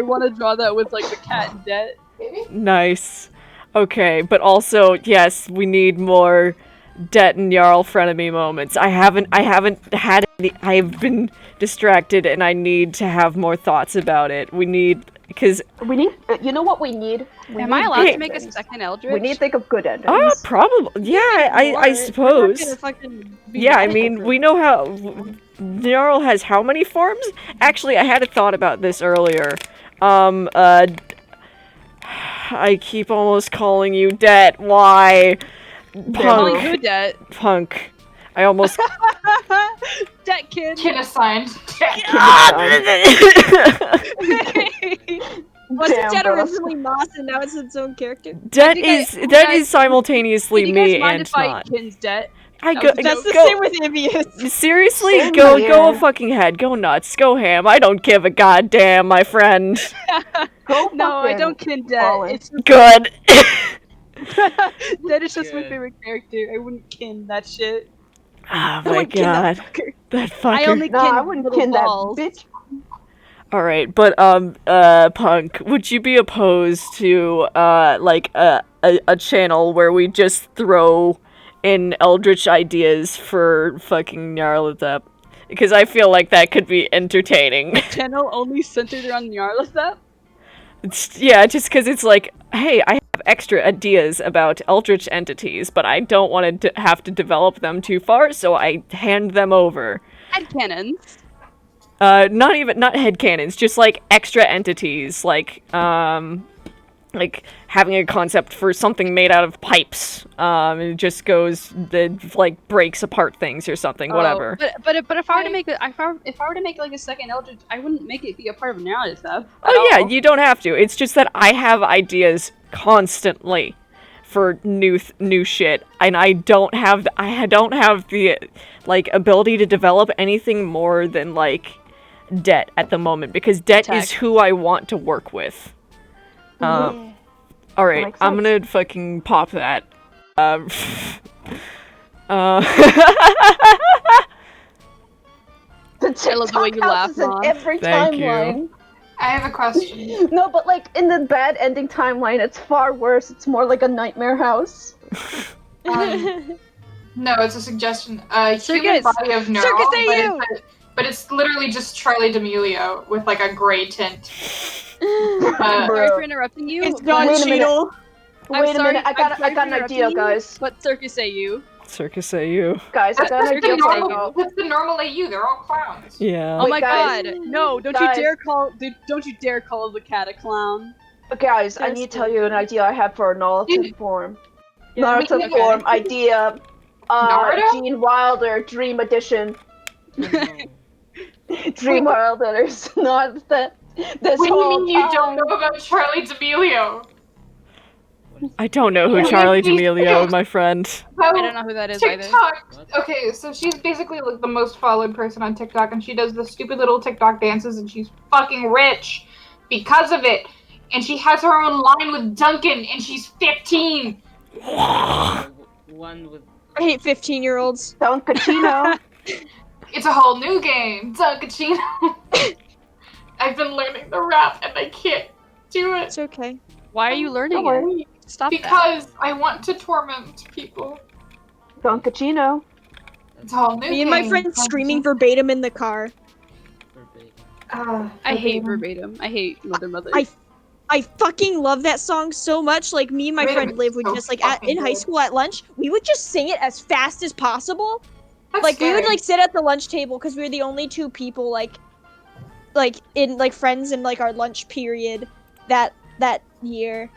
want to draw that with like the cat and Debt. maybe? Nice. Okay, but also yes, we need more Debt and Jarl frenemy moments. I haven't had any. I've been distracted, and I need to have more thoughts about it. We need because We need. You know what we need? We Am need I allowed good to make a endings. second Eldritch? We need to think of good endings. probably yeah. I We're not suppose. gonna fucking be Yeah, I mad mean, over we it. know how Jarl has how many forms? Actually, I had a thought about this earlier. I keep almost calling you Debt. Why? Calling Punk. who Debt? Punk. I almost. Debt kid. Kin assigned. Wasn't Damn, Debt bro. originally Moss and now it's its own character? Debt you guys- is you that guys- is simultaneously Did you guys me mind and if I not. Kin's Debt? I That go, was the That's the go same with Ibius. seriously Same go here. a fucking head, go nuts, go ham. I don't give a goddamn, my friend. Go No, I fucking don't Kin Debt. Fallen. It's just, Good. Debt is just my Good. favorite character. I wouldn't Kin that shit. Oh I my wouldn't kill that god, fucker. that fucker. I only No, Kin I wouldn't little kin that balls. bitch. All right, but Punk, would you be opposed to like a channel where we just throw in Eldritch ideas for fucking Nyarlathotep? Because I feel like that could be entertaining. Channel only centered around Nyarlathotep? Yeah, just because it's like, hey, I have extra ideas about Eldritch entities, but I don't want to have to develop them too far, so I hand them over. Headcanons. Not headcanons, just like extra entities, like like having a concept for something made out of pipes. It just goes, it like breaks apart things or something, whatever. But if I were to make if I were to make like a second Eldritch, I wouldn't make it be a part of narrative stuff. Oh yeah, you don't have to. It's just that I have ideas constantly for new shit, and I don't have the like ability to develop anything more than like Det at the moment, because Det is who I want to work with. All right, I'm gonna fucking pop that. I love the way you laugh, Mom. Every Thank timeline. you. I have a question. No, but like in the bad ending timeline, it's far worse. It's more like a nightmare house. No, it's a suggestion. Circus! Human body of neural, Circus AU! but it's literally just Charlie D'Amelio with like a gray tint. Sorry for interrupting you. It's but- Don Wait a minute. Cheadle. Wait a sorry- minute, I got an interrupting idea, you, guys. But Circus AU. Circus AU. Guys, I got an idea for Circus y'all. That's the normal AU. They're all clowns. Yeah. Oh Wait, my guys. god! No! Don't Guys. you dare call the cat a clown. Guys, I need to tell you an idea I have for a narrative form. Narrative okay. form idea. Naruto? Gene Wilder Dream Edition. Dream Wilder. There's not that. This What do you whole mean you don't know about Charlie D'Amelio? I don't know who Yeah, Charlie please D'Amelio, don't. my friend. I don't know who that is either. TikTok. What? Okay, so she's basically like the most followed person on TikTok, and she does the stupid little TikTok dances, and she's fucking rich because of it. And she has her own line with Duncan, and she's 15. One with. I hate 15-year-olds. Don Pacino. It's a whole new game, Dunkachino. I've been learning the rap, and I can't do it It's okay. Why are you learning Don't worry. it? Stop that. because I want to torment people. Don Pacino. It's a whole new game. Me and my friend screaming verbatim in the car. I hate verbatim. I hate Mother. I fucking love that song so much. Like, me and my friend Verbatim's Liv would so just, like, fucking in high good. school at lunch, we would just sing it as fast as possible. That's Like, we would, scary. like, sit at the lunch table, because we were the only two people, like, in, like, friends in, like, our lunch period that year.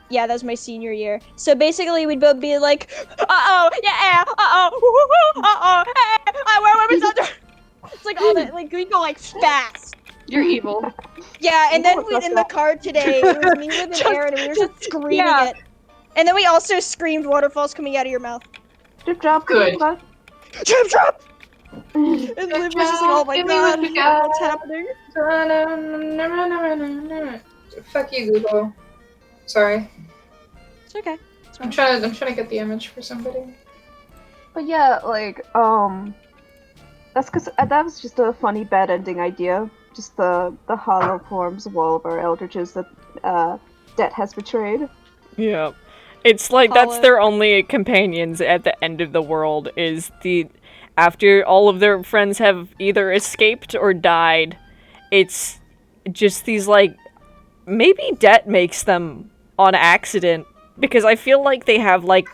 Yeah, that was my senior year. So basically, we'd both be like, uh-oh, yeah, uh-oh, uh-oh, where was that? It's like all that, like, we'd go, like, fast. You're evil. Yeah, and You then know we, what's in the that? car today, it was me with Just- an Aaron, and we were just screaming yeah. it. And then we also screamed waterfalls coming out of your mouth. Good job. Good. Kuba. Trap, trap! And Liv was just like, oh my Give me god, what you got. what's happening? Fuck you, Google. Sorry. It's okay. I'm trying to get the image for somebody. But yeah, like, that's because that was just a funny bad ending idea. Just the hollow forms of all of our eldritches that Det has betrayed. Yeah. It's like that's Hollow. their only companions at the end of the world, is after all of their friends have either escaped or died, it's just these, like, maybe Det makes them on accident, because I feel like they have, like,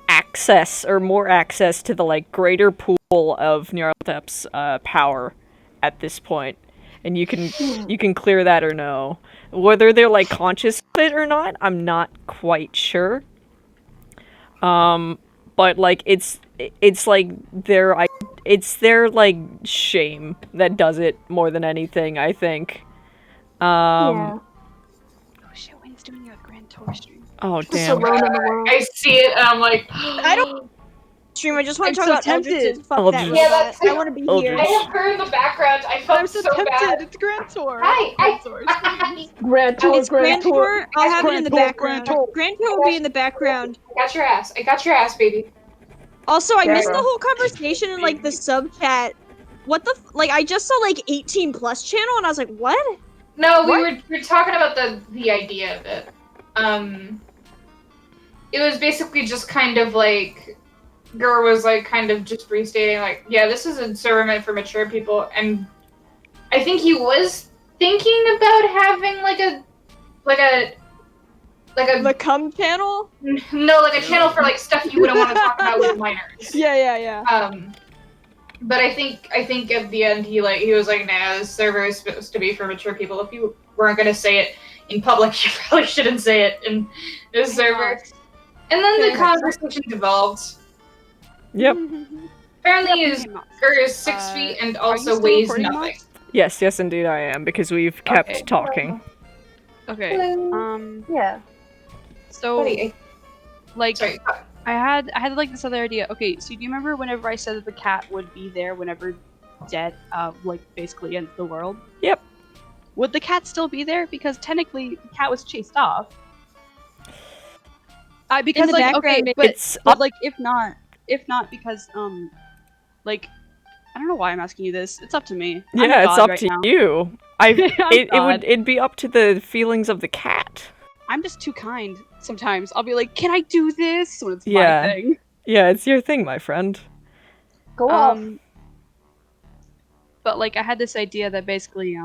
access, or more access to the, like, greater pool of Nyarlathotep's power at this point. And you can clear that or no. Whether they're, like, conscious of it or not, I'm not quite sure. But, like, it's like it's their, like, shame that does it more than anything, I think. Yeah. Oh shit, Wayne's doing a grand tour stream. Oh, Just damn. alone in the world. I see it, and I'm like, I don't stream, I just want I'm to talk so about tempted. Eldritch. Fuck Eldritch. that Yeah, robot. that's- I want to be here. I have her in the background. I felt I'm so so tempted. bad. It's grand tour. Hi, Grand tour. Grand tour, It's Grand Tour. I'll have it in the Grand background. Tour. Grand Tour will be in the background. I got your ass. I got your ass, baby. Also, I Yeah, missed the bro. whole conversation in, like, the sub chat. What the like? I just saw, like, 18 plus channel, and I was like, what? No, we What? were talking about the idea of it. It was basically just kind of like Gur was like kind of just restating like, yeah, this is a server meant for mature people, and I think he was thinking about having like a The cum channel? no, like a channel for like stuff you wouldn't want to talk about with minors. Yeah. But I think at the end he was like, nah, this server is supposed to be for mature people. If you weren't gonna say it, in public. You probably shouldn't say it in this server. And then the conversation devolved. Yep. Apparently, Yep, his okay, Mox. Gur is 6 feet and are you also still weighs recording, nothing. Mox? Yes, yes, indeed I am, because we've kept Okay. talking. Okay. Yeah. So Buddy, like sorry. I had like this other idea. Okay, so do you remember whenever I said that the cat would be there whenever Det like basically ends the world? Yep. Would the cat still be there? Because technically the cat was chased off. Because the like background, okay, but, it's but up. like if not because like I don't know why I'm asking you this. It's up to me. I'm a Yeah, it's god up right to now. you. It'd be up to the feelings of the cat. I'm just too kind sometimes. I'll be like, "Can I do this?" when it's Yeah. my thing. Yeah, it's your thing, my friend. Go off. But like I had this idea that basically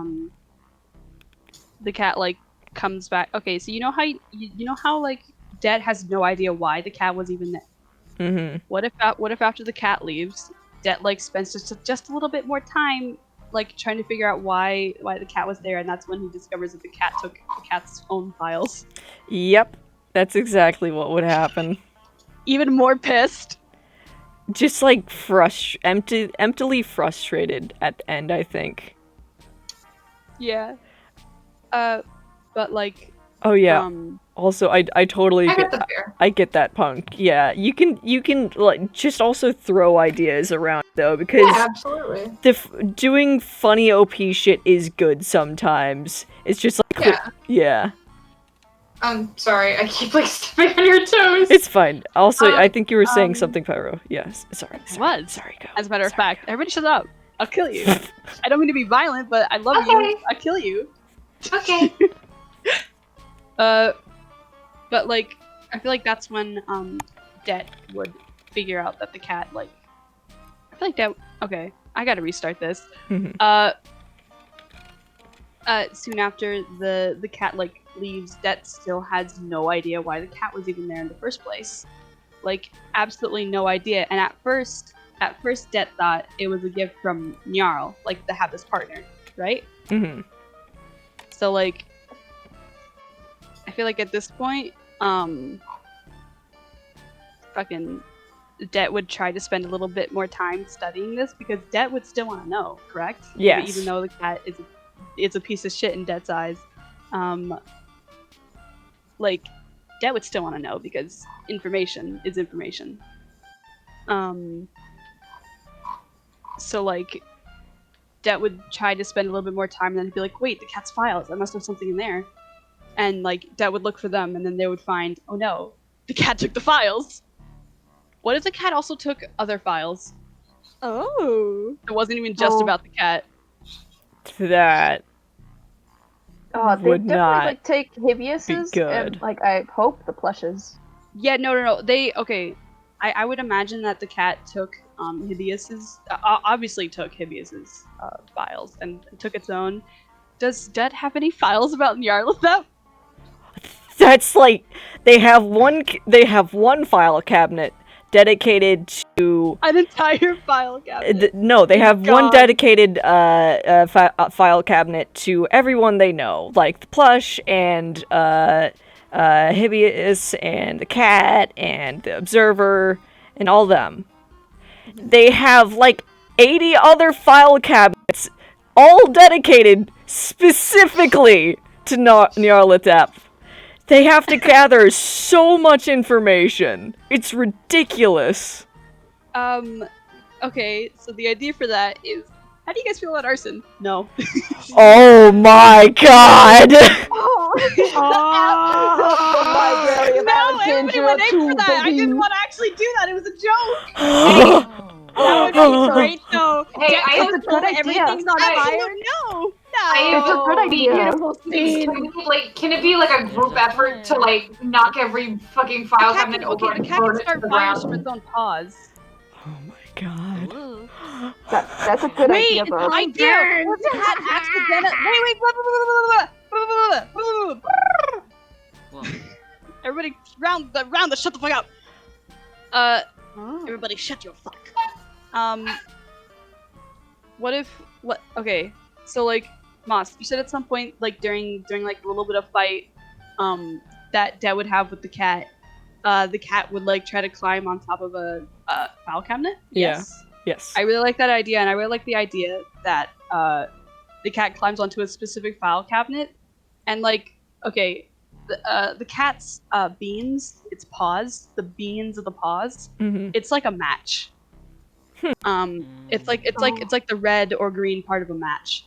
the cat like comes back. Okay, so you know how like Det has no idea why the cat was even there. Mm-hmm. What if after the cat leaves, Det like spends just a little bit more time like trying to figure out why the cat was there, and that's when he discovers that the cat took the cat's own files. Yep, that's exactly what would happen. Even more pissed. Just like emptily frustrated at the end, I think. Yeah. But like. Oh yeah. Also, I totally I get got the bear. I get that, Punk. Yeah, you can like just also throw ideas around though, because Yeah, absolutely. doing funny OP shit is good sometimes. It's just like Yeah. I'm sorry, I keep like stepping on your toes. It's fine. Also, I think you were saying um, something, Pyro. Yes. Sorry. Sorry, go. As a matter of Sorry, fact, everybody shut up. I'll kill you. I don't mean to be violent, but I love Okay. you. I'll kill you. Okay. But like, I feel like that's when Det would figure out that the cat like. I feel like that. Okay, I gotta restart this. Mhm. Soon after the cat like leaves, Det still has no idea why the cat was even there in the first place. Like, absolutely no idea. And at first, Det thought it was a gift from Jarl, like to have this partner, right? Mm-hmm. So like, I feel like at this point, fucking Det would try to spend a little bit more time studying this because Det would still want to know, correct? Yes. Even though the cat is a piece of shit in Det's eyes, like Det would still want to know because information is information. So like, Det would try to spend a little bit more time and then be like, wait, the cat's files, I must have something in there. And like, Det would look for them and then they would find, oh no, the cat took the files. What if the cat also took other files? Oh. It wasn't even just Oh. about the cat. That Oh, they would definitely not like take Hibius's good. and like I hope the plushes. Yeah, no. Okay. I would imagine that the cat took Hibius's, obviously took Hibius's files and took its own. Does Det have any files about Nyarlathotep? That's like they have one file cabinet dedicated to An entire file cabinet. no, they have one God. dedicated file cabinet to everyone they know, like the plush and Hibius and the cat and the observer and all them. They have like 80 other file cabinets, all dedicated specifically to Nyarlathotep. They have to gather so much information. It's ridiculous. Okay, so the idea for that is, how do you guys feel about arson? No. Oh my god! The Library of No, everybody Alexandria went in for that. I didn't believe. want to actually do that. It was a joke. Oh. That would be great, though. Hey, Jack I was have a good idea. Everything's on fire. No. It's a good idea. Beautiful scene. Can it be like a group effort to like knock every fucking file cabinet over Okay, the and cat burn can it to start the fires from ground? its own paws. Oh my god. Ooh. That's a good Wait, idea, bro. idea. What if the cat accidentally? Wait. Blah, blah, blah. Well, Everybody, round the shut the fuck up. Everybody, shut your fuck. What? Okay, so like, Moss, you said at some point, like during like a little bit of fight, that Det would have with the cat would like try to climb on top of a file cabinet. Yeah. Yes. Yes. I really like that idea, and I really like the idea that the cat climbs onto a specific file cabinet, and like, okay, the cat's beans, its paws, the beans of the paws, it's like a match. It's like the red or green part of a match.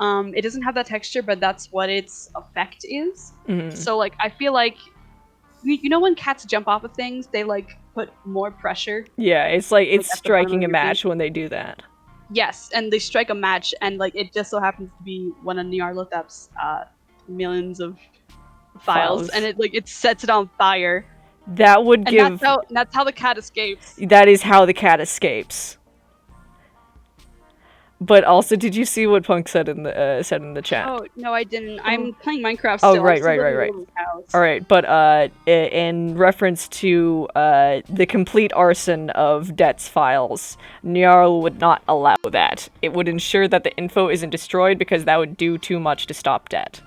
It doesn't have that texture, but that's what its effect is. So like, I feel like, you know, when cats jump off of things, they like put more pressure. Yeah, it's like it's at the bottom striking of a your match feet. when they do that. Yes, and they strike a match, and like it just so happens to be one of Nyarlathotep's millions of files, and it sets it on fire. That would And give. that's how the cat escapes. That is how the cat escapes. But also, did you see what Punk said in the chat? Oh no, I didn't. I'm playing Minecraft still. Oh, right. All right, but in reference to the complete arson of Det's files, Nyarl would not allow that. It would ensure that the info isn't destroyed because that would do too much to stop Det.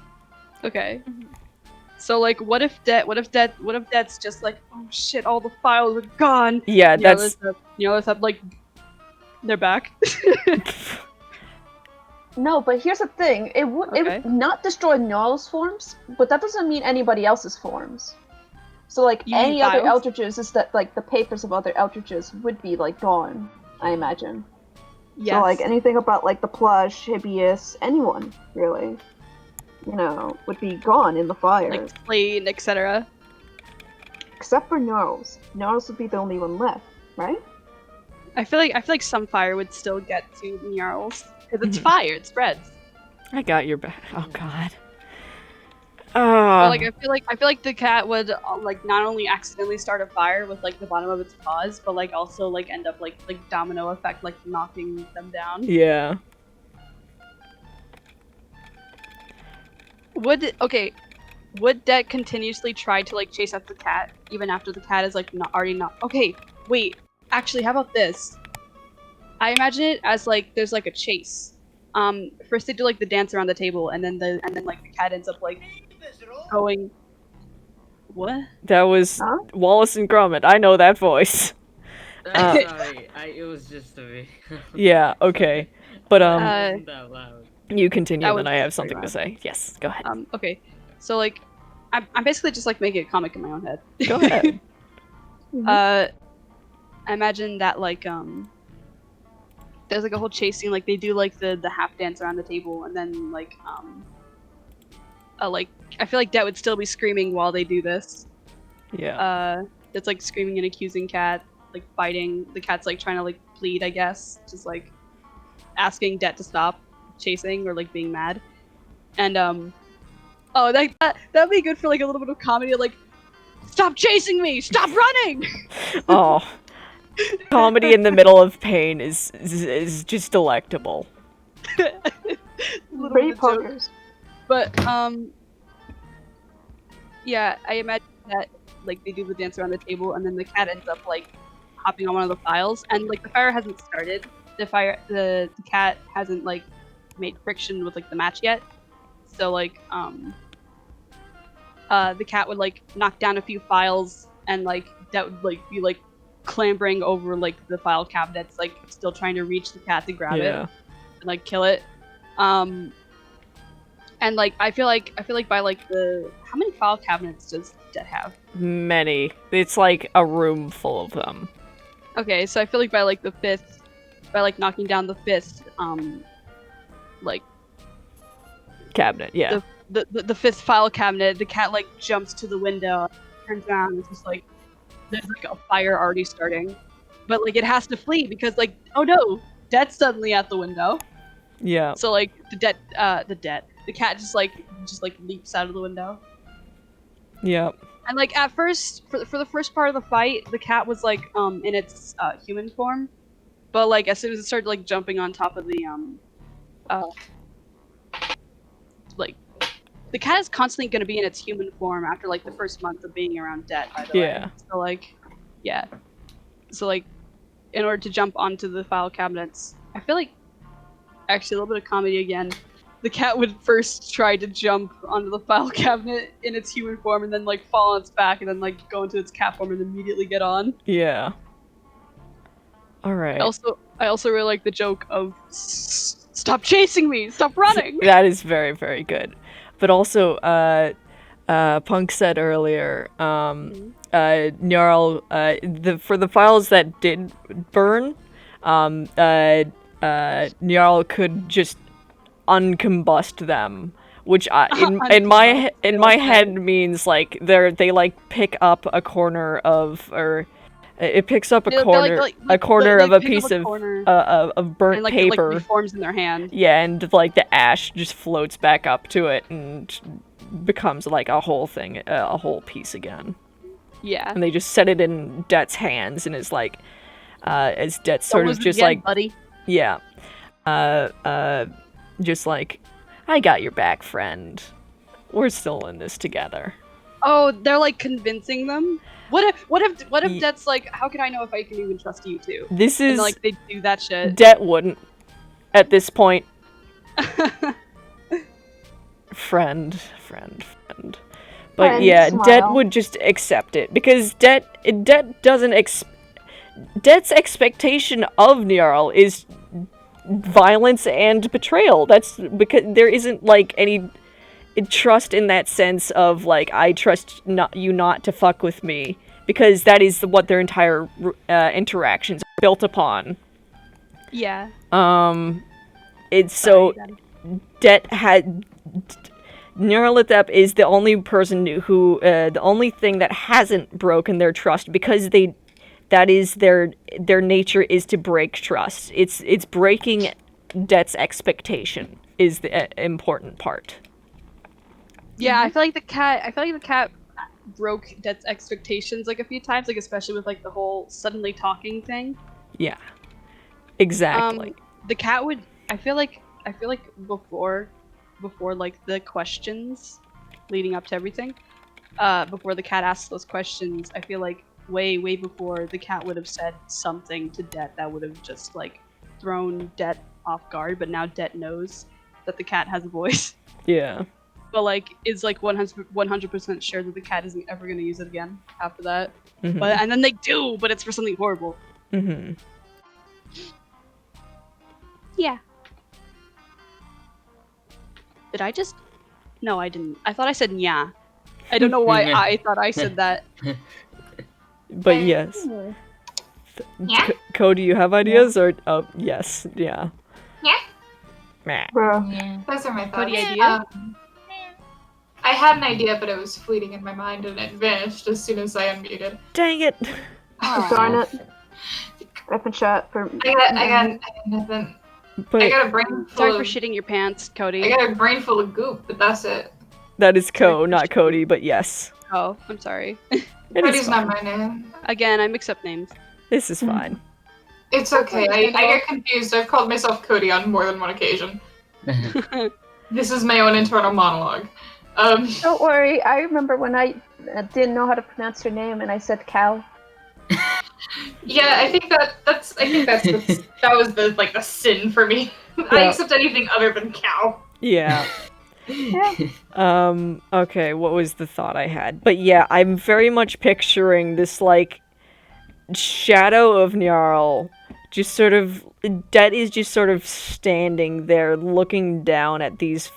Okay. So like, what if Det's just like, oh shit, all the files are gone. Yeah, that's. Nyarlathotep, like, they're back. No, but here's the thing. It would not destroy Gnarl's forms, but that doesn't mean anybody else's forms. So like You mean any other files? Eldritches is that like the papers of other Eldritches would be like gone, I imagine. Yes. So like anything about like the plush, Hibius, anyone really, you know, would be gone in the fire. Like Slade, etc. Except for Gnarl's. Gnarl's would be the only one left, right? I feel like some fire would still get to Nyarl's. Because it's fire, it spreads. I got your back. Oh god. But like I feel like the cat would like not only accidentally start a fire with like the bottom of its paws, but like also like end up like domino effect, like knocking them down. Yeah. Would Det continuously try to like chase after the cat even after the cat is like not okay, wait. Actually, how about this? I imagine it as like there's like a chase. First they do like the dance around the table, and then like the cat ends up like going. What? That was Wallace and Gromit. I know that voice. Sorry, it was just a bit. Yeah. Okay. But It wasn't that loud. you continue, That and then was I have pretty something to say. Yes. Go ahead. Okay. So like, I'm basically just like making a comic in my own head. Go ahead. I imagine that like there's like a whole chase scene, like they do like the half dance around the table, and then like I feel like Det would still be screaming while they do this. Yeah. It's like screaming and accusing cat, like fighting. The cat's like trying to like plead, I guess, just like asking Det to stop chasing or like being mad. And oh, that'd be good for like a little bit of comedy, like, stop chasing me, stop running. Oh. Comedy in the middle of pain is just delectable. Pretty pokers. But yeah, I imagine that like they do the dance around the table, and then the cat ends up like hopping on one of the files, and like the fire hasn't started. The cat hasn't like made friction with like the match yet. So like the cat would like knock down a few files, and like that would like be like clambering over like the file cabinets, like still trying to reach the cat to grab it and like kill it. And like I feel like by like how many file cabinets does Det have? Many. It's like a room full of them. Okay, so I feel like by like the fifth, by like knocking down the fifth like cabinet, yeah. The fifth file cabinet, the cat like jumps to the window, turns around, and it's just like there's like a fire already starting, but like it has to flee because like, oh no, Det's suddenly at the window. Yeah. So like the cat just leaps out of the window. Yeah. And like at first, for the first part of the fight, the cat was like in its human form, but like as soon as it started like jumping on top of the like the cat is constantly going to be in its human form after like the first month of being around Det, by the way. So like, yeah. So like, in order to jump onto the file cabinets, I feel like, actually a little bit of comedy again. the cat would first try to jump onto the file cabinet in its human form, and then like fall on its back, and then like go into its cat form and immediately get on. Yeah. All right. I also really like the joke of stop chasing me, stop running. That is very, very good. But also, Punk said earlier, Gnarl, for the files that did burn, Gnarl could just uncombust them, which in my head means like they like pick up a corner of, or it picks up a corner of a piece of burnt and, like, paper. It, like, reforms in their hand. Yeah, and like the ash just floats back up to it and becomes like a whole thing, a whole piece again. Yeah. And they just set it in Det's hands, and it's like, as Det sort of just again, like, buddy. yeah, just like, I got your back, friend. We're still in this together. Oh, they're like convincing them. What if Det's like, how can I know if I can even trust you two? This is and, like they do that shit. Det wouldn't at this point. friend. But Friend, yeah, smile. Det would just accept it because Det doesn't Det's expectation of Njarl is violence and betrayal. That's because there isn't like any trust in that sense of like, I trust you not to fuck with me, because that is what their entire interactions are built upon. Yeah. It's so Det had Nyarlathotep is the only person who the only thing that hasn't broken their trust, because that is their nature is to break trust. It's breaking Det's expectation is the important part. Yeah, I feel like the cat broke Det's expectations like a few times, like especially with like the whole suddenly talking thing. Yeah. Exactly. The cat would I feel like before like the questions leading up to everything, before the cat asks those questions, I feel like way before the cat would have said something to Det that would have just like thrown Det off guard, but now Det knows that the cat has a voice. Yeah. But like is like 100% sure that the cat isn't ever gonna use it again after that. Mm-hmm. And then they do, but it's for something horrible. Mm-hmm. Yeah. Did I just? No, I didn't. I thought I said yeah. I don't know why I thought I said that. But yes. Yeah. Cody, you have ideas or yes, yeah. Yeah. Meh. Bro. Yeah. Those are my thoughts. Cody, idea? I had an idea, but it was fleeting in my mind, and it vanished as soon as I unmuted. Dang it. Darn it. I've been shot for. I got nothing. But I got a brain full Sorry of. for shitting your pants, I Cody. got a brain full of goop, but that's it. that is not Cody, but yes. Oh, I'm sorry. It is Cody's fine. not my name. Again, I mix up names. This is fine. It's okay. I get confused. I've called myself Cody on more than one occasion. This is my own internal monologue. Don't worry. I remember when I didn't know how to pronounce your name and I said cow. Yeah, I think that was the sin for me. I accept anything other than cow. Yeah. Yeah. Okay, what was the thought I had? But yeah, I'm very much picturing this, like, shadow of Njarl, just sort of, Det is just sort of standing there looking down at this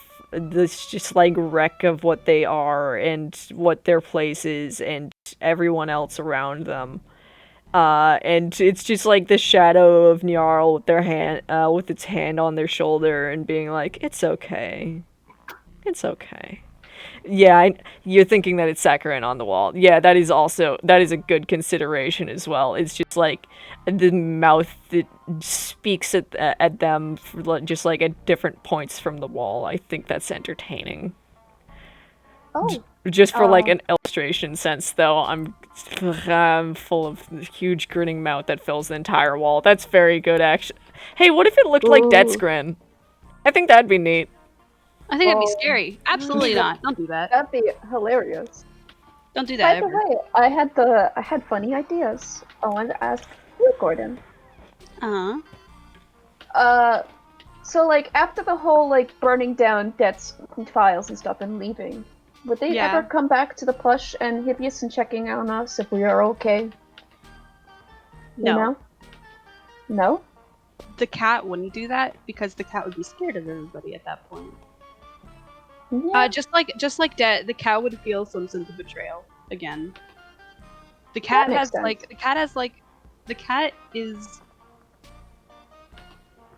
just, like, wreck of what they are and what their place is and everyone else around them. And it's just like the shadow of Njarl with their hand, with its hand on their shoulder and being like, it's okay. It's okay. Yeah, you're thinking that it's saccharine on the wall. Yeah, that is a good consideration as well. It's just like the mouth that speaks at them just like at different points from the wall. I think that's entertaining. Oh. Just for like an illustration sense, though, I'm full of the huge grinning mouth that fills the entire wall. That's very good, actually. Hey, what if it looked like Det's grin? I think that'd be neat. I think that'd be Oh. scary. Absolutely not. Don't do that. That'd be hilarious. Don't do By that the ever. way, I had funny ideas. I wanted to ask you, Gordon. Uh-huh. So, like, after the whole, like, burning down Dett's files and stuff and leaving, would they Yeah. ever come back to the plush and Hippias and checking on us if we are okay? You No. know? No? The cat wouldn't do that because the cat would be scared of everybody at that point. Yeah. Just like Det, the cat would feel some sense of betrayal again. The cat makes has sense.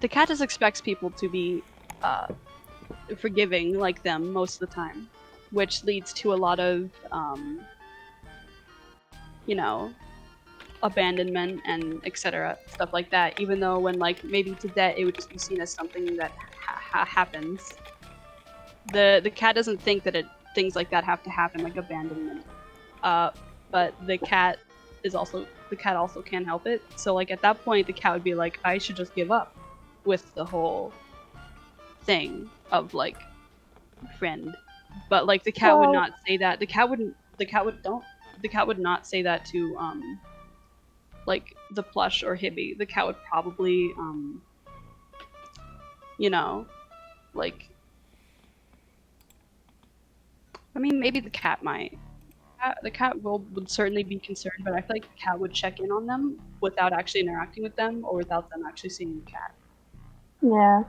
the cat just expects people to be forgiving like them most of the time, which leads to a lot of abandonment and etc. stuff like that. Even though when like maybe to Det it would just be seen as something that happens. The cat doesn't think that things like that have to happen, like abandonment. But the cat also can't help it. So like at that point, the cat would be like, I should just give up with the whole thing of like friend. But like the cat would not say that. The cat would not say that to like the plush or Hibby. The cat would probably like. I mean, maybe the cat might. The cat would certainly be concerned, but I feel like the cat would check in on them without actually interacting with them or without them actually seeing the cat. Yeah.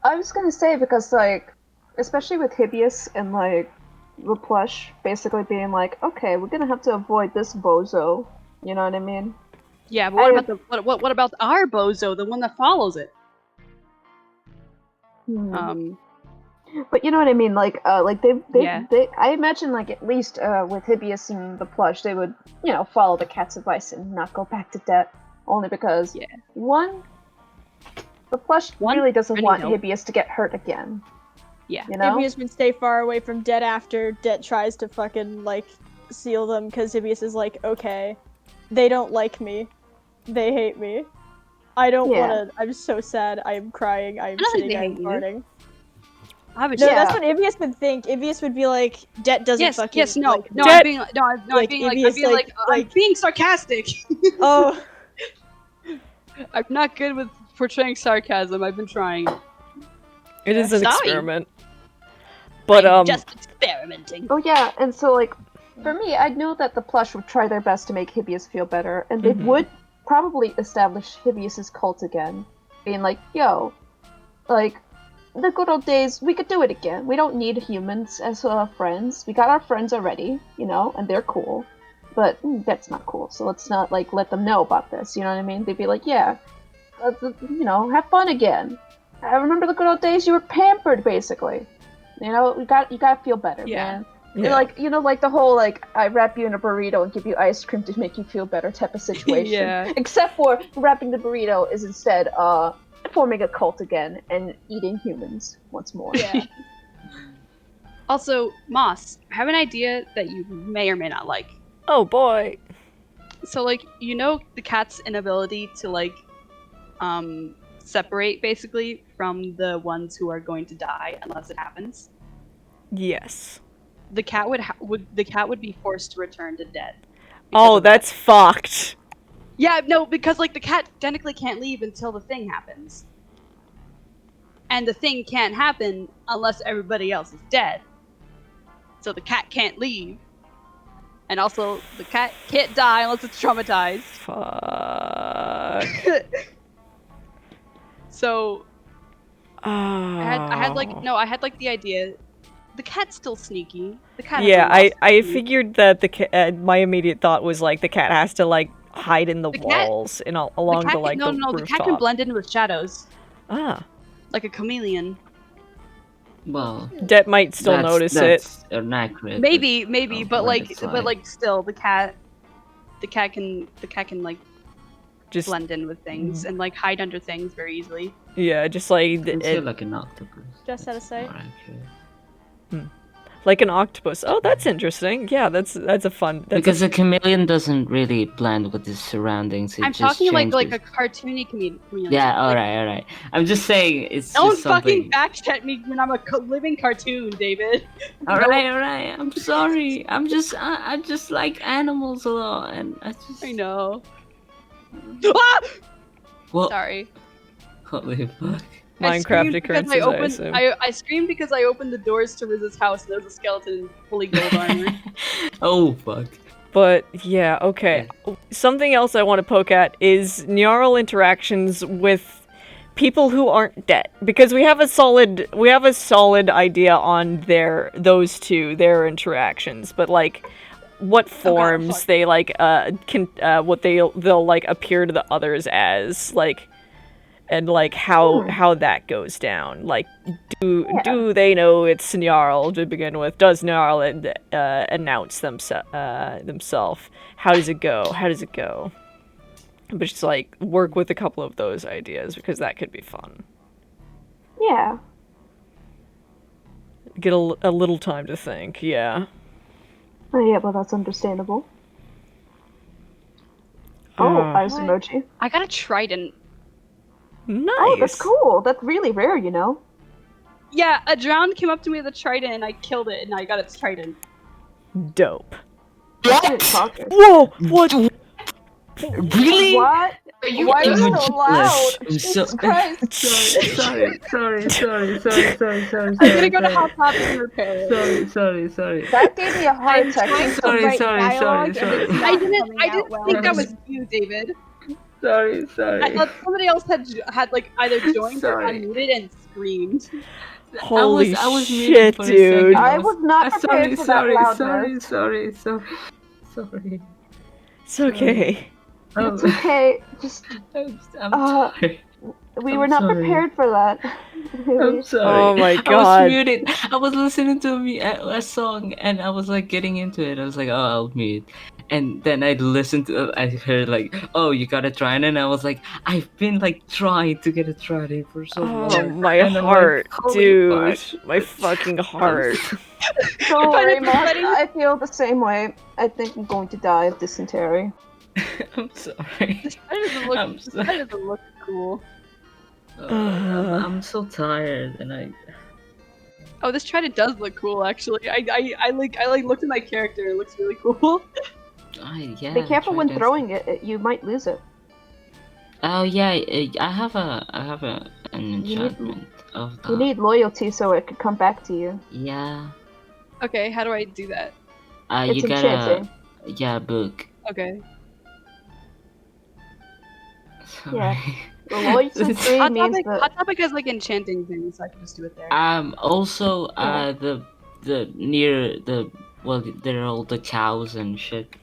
I was gonna say, because, like, especially with Hibbias and, like, the plush basically being like, okay, we're gonna have to avoid this bozo. You know what I mean? Yeah, but what about our bozo, the one that follows it? But you know what I mean, like Yeah. they I imagine, like, at least with Hibbias and the plush, they would, follow the cat's advice and not go back to Det, only because the plush really doesn't want Hibbias to get hurt again. Yeah. You know? Hibbias would stay far away from Det after Det tries to fucking like seal them, because Hibbias is like, okay, they don't like me, they hate me, I don't wanna. I'm so sad. I am crying. I am sitting. I am farting. No, that's what Ivius would think. Ivius would be like, Det doesn't fucking. I'm being sarcastic. Oh. I'm not good with portraying sarcasm. I've been trying. It is an experiment. But I'm just experimenting. Oh yeah, and so like, for me, I know that the plush would try their best to make Hibbias feel better, and they would probably establish Hibbias's cult again, being like, yo, like, the good old days, we could do it again. We don't need humans as friends. We got our friends already, and they're cool. But that's not cool, so let's not, like, let them know about this, you know what I mean? They'd be like, yeah, have fun again. I remember the good old days, you were pampered, basically. You gotta feel better, man. Yeah. Like, like the whole, like, I wrap you in a burrito and give you ice cream to make you feel better type of situation. Yeah. Except for wrapping the burrito is instead, forming a cult again and eating humans once more. Yeah. Also, Moss, I have an idea that you may or may not like. Oh boy. So, like, the cat's inability to, like, separate, basically, from the ones who are going to die unless it happens? Yes. The cat would be forced to return to Det. Oh, that's fucked. Yeah, no, because, like, the cat technically can't leave until the thing happens. And the thing can't happen unless everybody else is dead. So the cat can't leave. And also, the cat can't die unless it's traumatized. Fuck. So... Oh. I had the idea... The cat's still sneaky. The cat. Yeah, I figured that the my immediate thought was like the cat has to like hide in the walls and along the like the rooftop. The cat can blend in with shadows. Ah. Like a chameleon. Well, Det might still notice that's inaccurate. Maybe, but still, the cat can like just blend in with things and like hide under things very easily. Yeah, just like it's like an octopus. Just out of sight. Like an octopus. Oh, that's interesting. Yeah, that's a fun. Because a chameleon doesn't really blend with his surroundings. I'm just talking changes. like a cartoony chameleon. Yeah, all right. I'm just saying it's. Don't just something... fucking backchat me when I'm a living cartoon, David. All right. I'm sorry. I just like animals a lot, and I know. Ah! What? Sorry. Holy fuck. Minecraft screamed occurrences, because I assume. I screamed because I opened the doors to Riz's house and there was a skeleton in fully gold armor. Oh fuck. But yeah, okay. Something else I want to poke at is Nyarl interactions with people who aren't dead, because we have a solid idea on those two, their interactions, but like what forms fuck. they like what they'll like appear to the others as, like, and like how that goes down. Like, do they know it's Nyarl to begin with? Does Nyarl announce themselves? How does it go? But just like work with a couple of those ideas, because that could be fun. Yeah. Get a little time to think. Yeah. Oh, yeah, well, that's understandable. Oh, ice What? emoji. I got a trident. Nice. Oh, that's cool. That's really rare, you know? Yeah, a drowned came up to me with a trident and I killed it and I got its trident. Dope. Good progress. Whoa! What? Really? What? But you Why are you could- so loud? I'm Jesus so- Christ. sorry. I'm gonna go to Hot Topic and repair it. Sorry. That gave me a heart I'm attack. trying to Sorry, write sorry, dialogue sorry, and it's sorry. not I didn't coming out well. think that was you, David. Sorry. I thought somebody else had like either joined or Sorry. unmuted and screamed. Holy I was muted shit, for a second. dude. I was not prepared for that loudness. Sorry. It's okay. It's okay. Just, I'm sorry. we were not prepared for that. I'm sorry. Oh my I god. was muted. I was listening to a song and I was like getting into it. I was like, oh, I'll mute. And then I listened to I heard like, oh, you got a trident. And I was like, I've been like trying to get a trident for so long. Oh, my And I'm like, heart, holy dude. fuck. My fucking heart. So, But it's Raymond, funny. I feel the same way. I think I'm going to die of dysentery. I'm sorry. This trident doesn't look cool. I'm so tired and I. Oh, this trident does look cool actually. I looked at my character and it looks really cool. Yeah. Be careful when tridents. throwing it, you might lose it. Oh yeah, I have an need- enchantment of that. You need loyalty so it could come back to you. Yeah. Okay, how do I do that? It's You gotta enchanting. book. Okay. Yeah. Sorry. The loyalty means that... Hot Topic has like enchanting things, so I can just do it there. Also Yeah. the near the well there are all the cows and shit.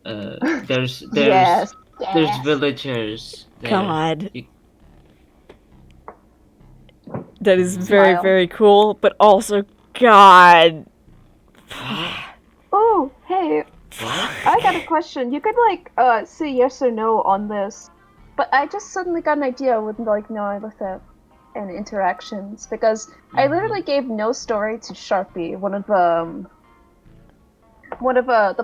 There's Yes. there's villagers there. God. You- That is very, Smile. very cool, but also, God. Oh, hey, What? I got a question. You could like say yes or no on this, but I just suddenly got an idea with like no with it and interactions because I literally gave no story to Sharpie, one of the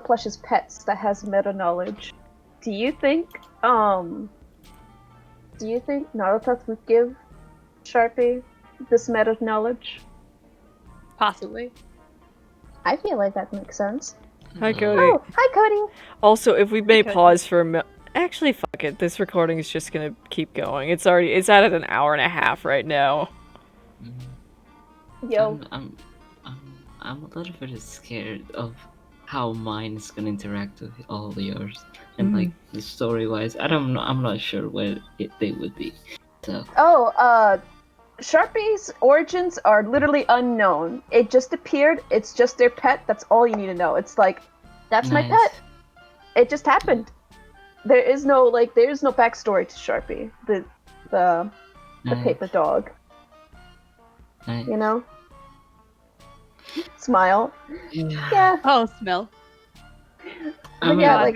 plush's pets that has meta knowledge. Do you think Naruto would give Sharpie this meta knowledge? Possibly. I feel like that makes sense. Hi, Cody. Oh, hi Cody. Also, if we may Cody. pause for a minute. Actually, fuck it. This recording is just gonna keep going. It's at an hour and a half right now. Yo. I'm a little bit scared of how mine is gonna interact with all yours and like the story wise. I'm not sure where they would be. So Oh, Sharpie's origins are literally unknown. It just appeared, it's just their pet, that's all you need to know. It's like, that's my Nice. pet. It just happened. There is no backstory to Sharpie, the nice, paper dog, nice. you know? Smile. Yeah. Oh, smell. I mean, yeah, God, like,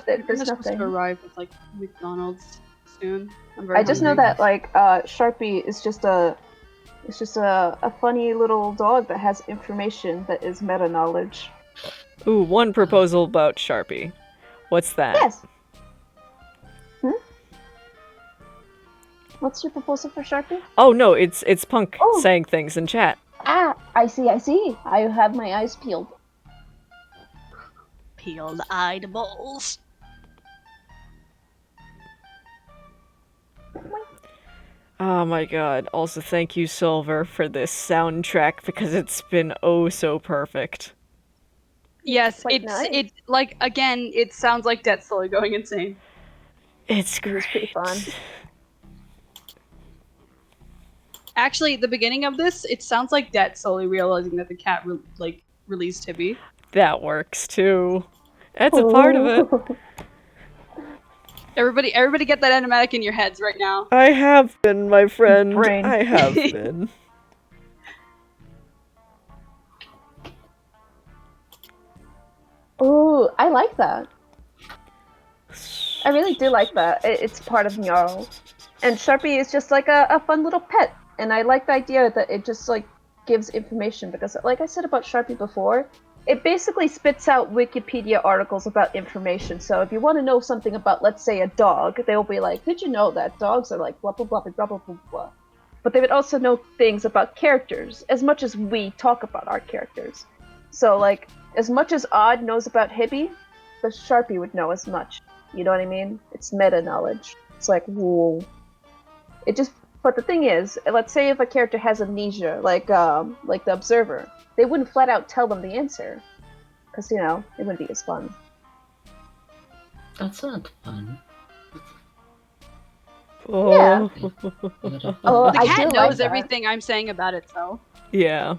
they're there's supposed nothing. to arrive with like McDonald's soon. I'm very I just know hungry. that like Sharpie is just a funny little dog that has information that is meta knowledge. Ooh, one proposal about Sharpie. What's that? Yes. What's your proposal for Sharpie? Oh no, it's Punk Oh. saying things in chat. Ah, I see. I have my eyes peeled. Peeled eyeballs. Oh my god. Also, thank you, Silver, for this soundtrack because it's been oh so perfect. Yes, Quite it's nice. it like again, it sounds like Det slowly going insane. It's It great. was pretty fun. Actually, the beginning of this, it sounds like Det slowly realizing that the cat released Tibby. That works too. That's a part of it. Ooh. Everybody get that animatic in your heads right now. I have been, my friend. Brain. I have been. Ooh, I like that. I really do like that. It's part of Gnarl. And Sharpie is just like a fun little pet. And I like the idea that it just like gives information because like I said about Sharpie before, it basically spits out Wikipedia articles about information. So if you want to know something about, let's say, a dog, they'll be like, did you know that dogs are like blah blah blah blah blah blah blah. But they would also know things about characters as much as we talk about our characters. So like as much as Odd knows about Hibby, the Sharpie would know as much. You know what I mean? It's meta knowledge. It's like, whoa. It just. But the thing is, let's say if a character has amnesia, like the Observer, they wouldn't flat out tell them the answer, because it wouldn't be as fun. That's not fun. Oh. Oh, The I cat do knows like that. everything I'm saying about itself. Yeah.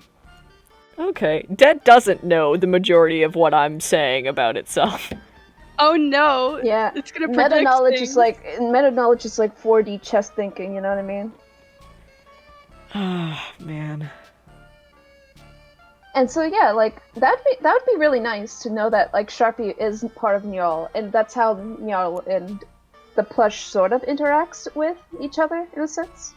Okay. Det doesn't know the majority of what I'm saying about itself. Oh no! Yeah, It's gonna meta predict knowledge things. is like 4D chess thinking. You know what I mean? Ah, man. And so yeah, like that would be really nice to know that like Sharpie is part of Njal, and that's how Njal and the plush sort of interacts with each other in a sense.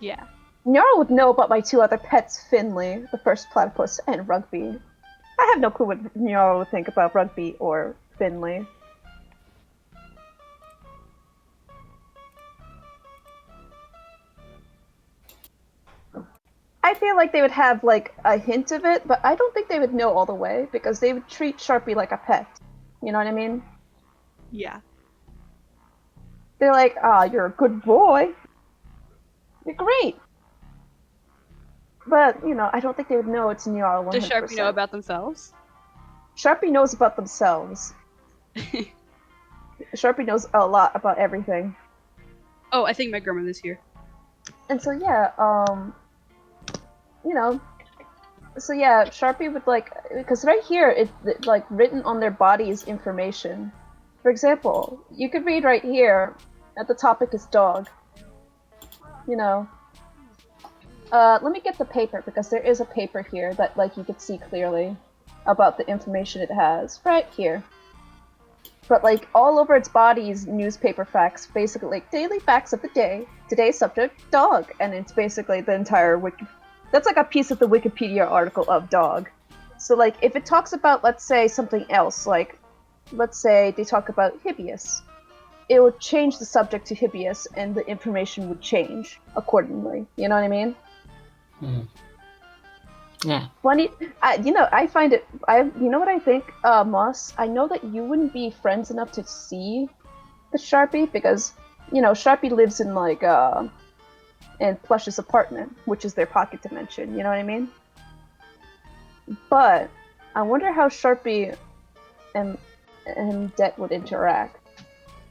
Yeah. Njal would know about my two other pets, Finley, the first platypus, and Rugby. I have no clue what Njal would think about Rugby or Finley. I feel like they would have like a hint of it, but I don't think they would know all the way because they would treat Sharpie like a pet. You know what I mean? Yeah. They're like, you're a good boy. You're great. But, I don't think they would know it's Njal 100%. Does Sharpie know about themselves? Sharpie knows about themselves. Sharpie knows a lot about everything. Oh, I think my grandmother's here. And so, yeah, so yeah, Sharpie would because right here, it's like written on their body is information. For example, you could read right here, at the topic is dog. Let me get the paper because there is a paper here that you could see clearly about the information it has right here. But all over its body is newspaper facts, basically daily facts of the day. Today's subject, dog, and it's basically the entire that's like a piece of the Wikipedia article of dog. So if it talks about, let's say, something else, let's say they talk about Hibius, it would change the subject to Hibius and the information would change accordingly. You know what I mean? Yeah. Funny, I find it. You know what I think, Moss? I know that you wouldn't be friends enough to see the Sharpie because, Sharpie lives in Plush's apartment, which is their pocket dimension. You know what I mean? But I wonder how Sharpie and Det would interact,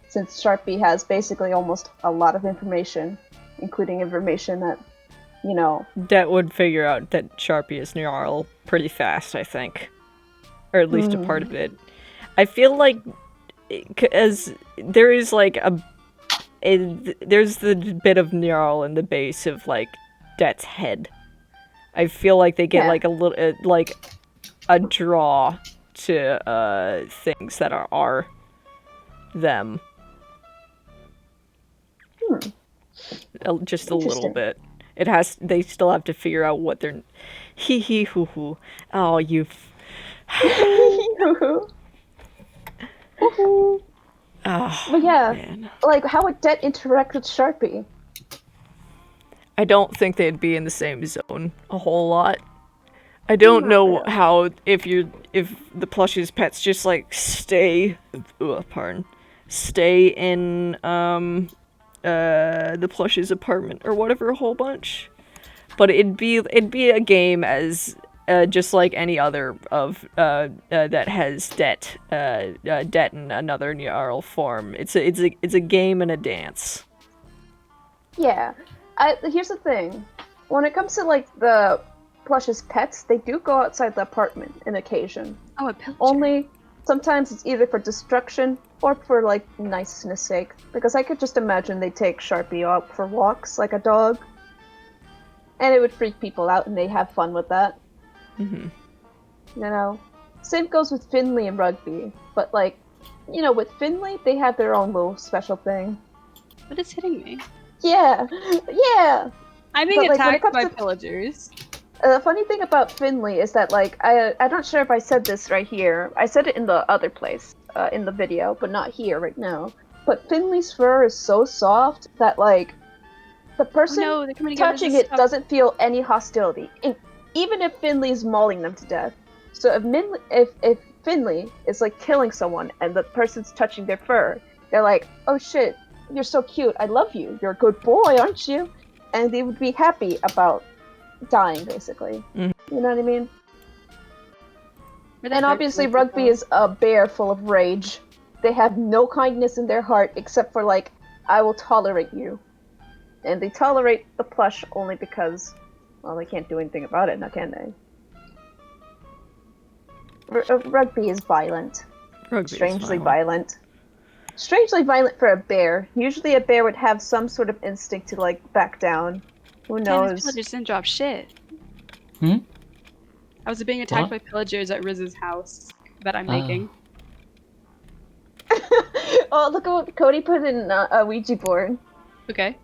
since Sharpie has basically almost a lot of information, including information that. Det would figure out that Sharpie is Njal pretty fast, I think. Or at least a part of it. I feel like, as there is there's the bit of Njal in the base of Det's head. I feel like they get a little, a draw to things that are them. Just a little bit. They still have to figure out what they're. Hee hee hoo hoo. Oh, you. Oh, but yeah, man. How would Det interact with Sharpie? I don't think they'd be in the same zone a whole lot. I don't know how if the plushie's pets just stay in the plush's apartment or whatever a whole bunch. But it'd be a game as just like any other of that has debt in another Jarl form. It's a game and a dance. Yeah. Here's the thing. When it comes to like the plush's pets, they do go outside the apartment on occasion. Oh, a pillager. Only sometimes it's either for destruction or for like niceness sake. Because I could just imagine they take Sharpie out for walks like a dog. And it would freak people out and they have fun with that. Mm-hmm. You know? Same goes with Finley and Rugby. But like, you know, with Finley, they have their own little special thing. What is hitting me? Yeah! Yeah! I'm being But, like, when it attacked comes by to- pillagers. The funny thing about Finley is that, like, I'm not sure if I said this right here. I said it in the other place, in the video, but not here right now. But Finley's fur is so soft that, like, the person Oh no, they're coming to get rid of touching this it stuff. doesn't feel any hostility, even if Finley's mauling them to death. So if Finley is, like, killing someone and the person's touching their fur, they're like, oh shit, you're so cute, I love you, you're a good boy, aren't you? And they would be happy about dying, basically. Mhm. You know what I mean? Where the And heck obviously is it Rugby though? is a bear full of rage. They have no kindness in their heart except for like, I will tolerate you. And they tolerate the plush only because, well, they can't do anything about it now, can they? Rugby is violent. Rugby is Strangely violent. violent. Strangely violent for a bear. Usually a bear would have some sort of instinct to like back down. Who Man, knows? these pillagers didn't drop shit. Hmm? I was being attacked What? by pillagers at Riz's house that I'm making. Oh, look at what Cody put in a Ouija board. Okay.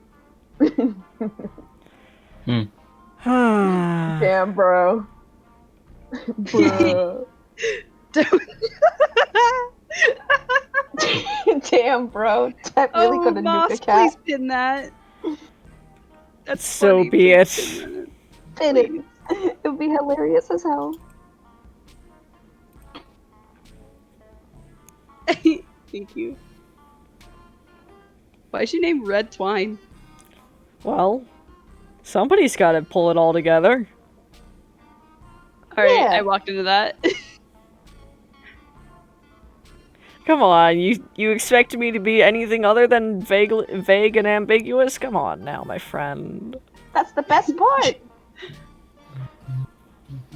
Damn, bro. Bro. Damn, bro. That really Oh, could have nuked Moss, a cat. please pin that. That's So funny. be it. Please pin Pin it. It would be hilarious as hell. that. Thank you. Why is she named Red Twine? Well, somebody's got to pull it all together. Alright, Yeah. I walked into that. Come on, you expect me to be anything other than vague and ambiguous? Come on now, my friend. That's the best part.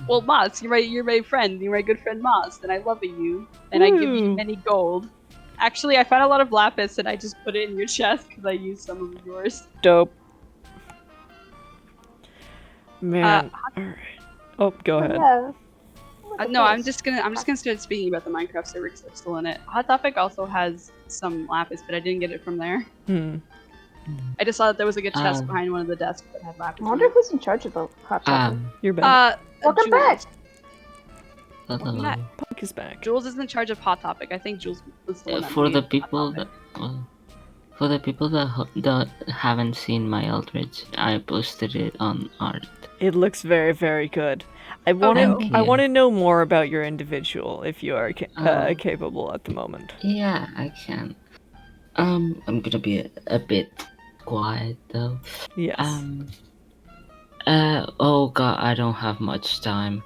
Well, Moss, you're my friend. You're my good friend Moss, and I love you. And I give you Woo. many gold. Actually, I found a lot of lapis, and I just put it in your chest because I used some of yours. Dope. Man, alright. Oh, go ahead. Yeah. No, I'm just gonna start speaking about the Minecraft server because I'm still in it. Hot Topic also has some lapis, but I didn't get it from there. I just saw that there was like a chest behind one of the desks that had lapis. I wonder who's in charge of the hot topic. You're back. Welcome Jules. back. Welcome back. Puck is back. Jules is in charge of Hot Topic. I think Jules was the one that For made the Hot people Topic. that haven't seen my Eldritch, I posted it on art. It looks very, very good. I want Thank to. I you. want to know more about your individual, if you are capable at the moment. Yeah, I can. I'm gonna be a bit quiet though. Yes. Oh god, I don't have much time.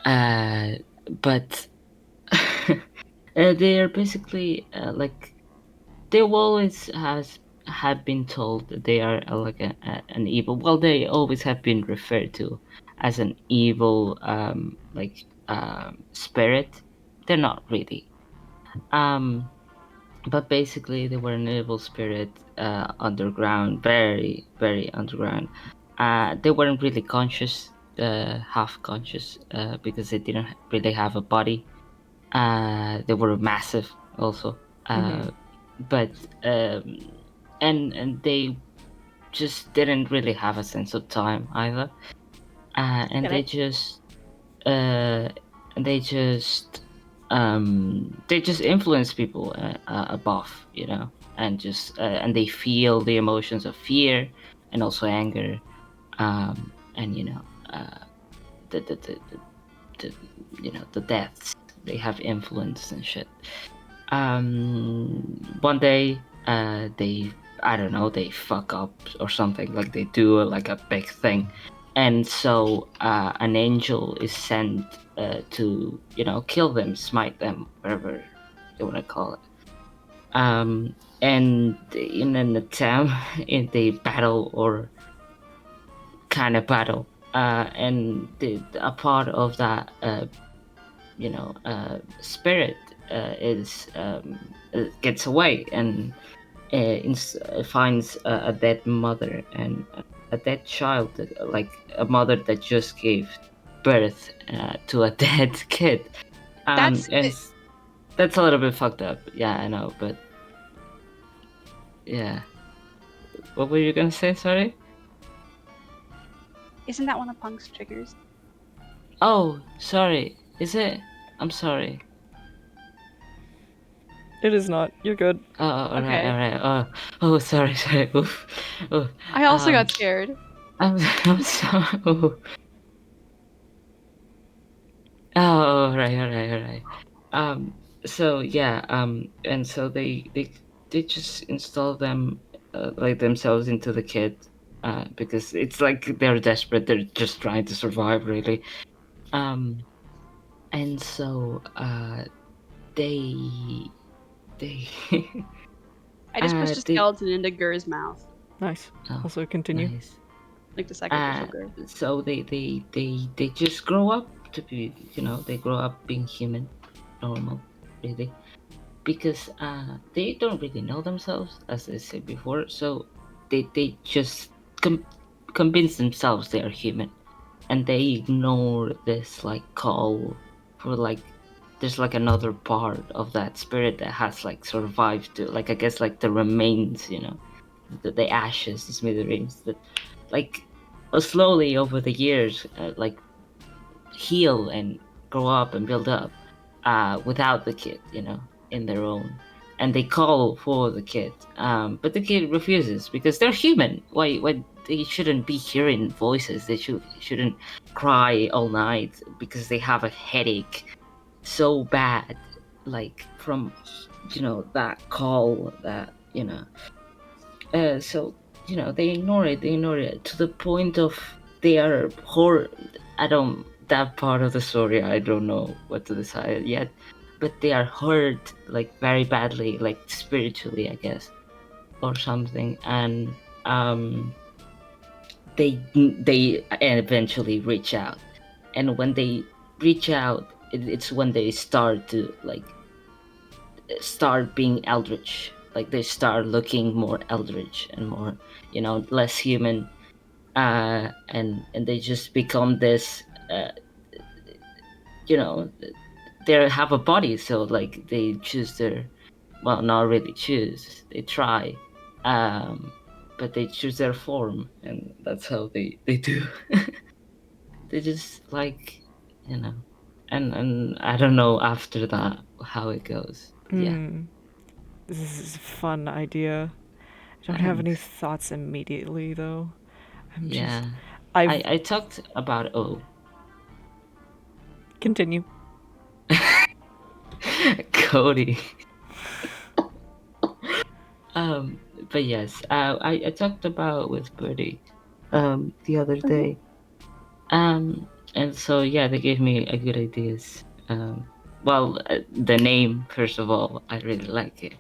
But they are basically like they always have been told that they are like an evil. Well, they always have been referred to as an evil spirit. They're not really. But basically they were an evil spirit underground, very very underground. They weren't really conscious, half conscious, because they didn't really have a body. They were massive also, but and they just didn't really have a sense of time either, and they just influence people above, you know, and just and they feel the emotions of fear and also anger, and you know, the you know, the deaths. They have influence and shit. One day they I don't know, they fuck up or something, like they do like a big thing, and so an angel is sent to kill them, smite them, whatever you want to call it. And in an attempt, in the battle or kind of battle, and a part of that spirit is gets away and finds a dead mother and a dead child, like a mother that just gave birth to a dead kid. That's And that's a little bit fucked up. Yeah, I know, but yeah. What were you gonna say? Sorry. Isn't that one of Punk's triggers? Oh, sorry. Is it? I'm sorry. It is not. You're good. Oh, all right, Okay. all right. Oh, sorry, sorry. Oof. Oh, I also got scared. I'm sorry. Oh. Oh, all right, all right, all right. So yeah. And so they just install them, like themselves into the kid, because it's like they're desperate. They're just trying to survive, really. And so they they I just pushed a they skeleton into Gur's mouth, Nice. oh, Also, continue. nice. like the sacrificial Gur. So they just grow up to be, they grow up being human, normal, really, because they don't really know themselves, as I said before. So they just convince themselves they are human, and they ignore this like call for like there's like another part of that spirit that has like survived to, like, I guess, like the remains, the ashes, the smithereens that like slowly over the years like heal and grow up and build up without the kid, in their own, and they call for the kid, but the kid refuses because they're human. Why they shouldn't be hearing voices. They shouldn't cry all night because they have a headache so bad, like from that call, that so they ignore it to the point of they are I don't, that part of the story I don't know what to decide yet, but they are hurt like very badly, like spiritually, I guess, or something. And they eventually reach out, and when they reach out, it's when they start to like start being eldritch, like they start looking more eldritch and more less human, and they just become this you know they have a body, so like they choose their, well, not really choose, they try, but they choose their form, and that's how they do. They just like, and I don't know after that how it goes. Yeah. This is a fun idea. I don't have any Thanks. thoughts immediately, though. Yeah. I've I talked about continue. Cody. But yes, I talked about with Birdie the other day. And so yeah, they gave me a good ideas. Well, the name, first of all, I really like it.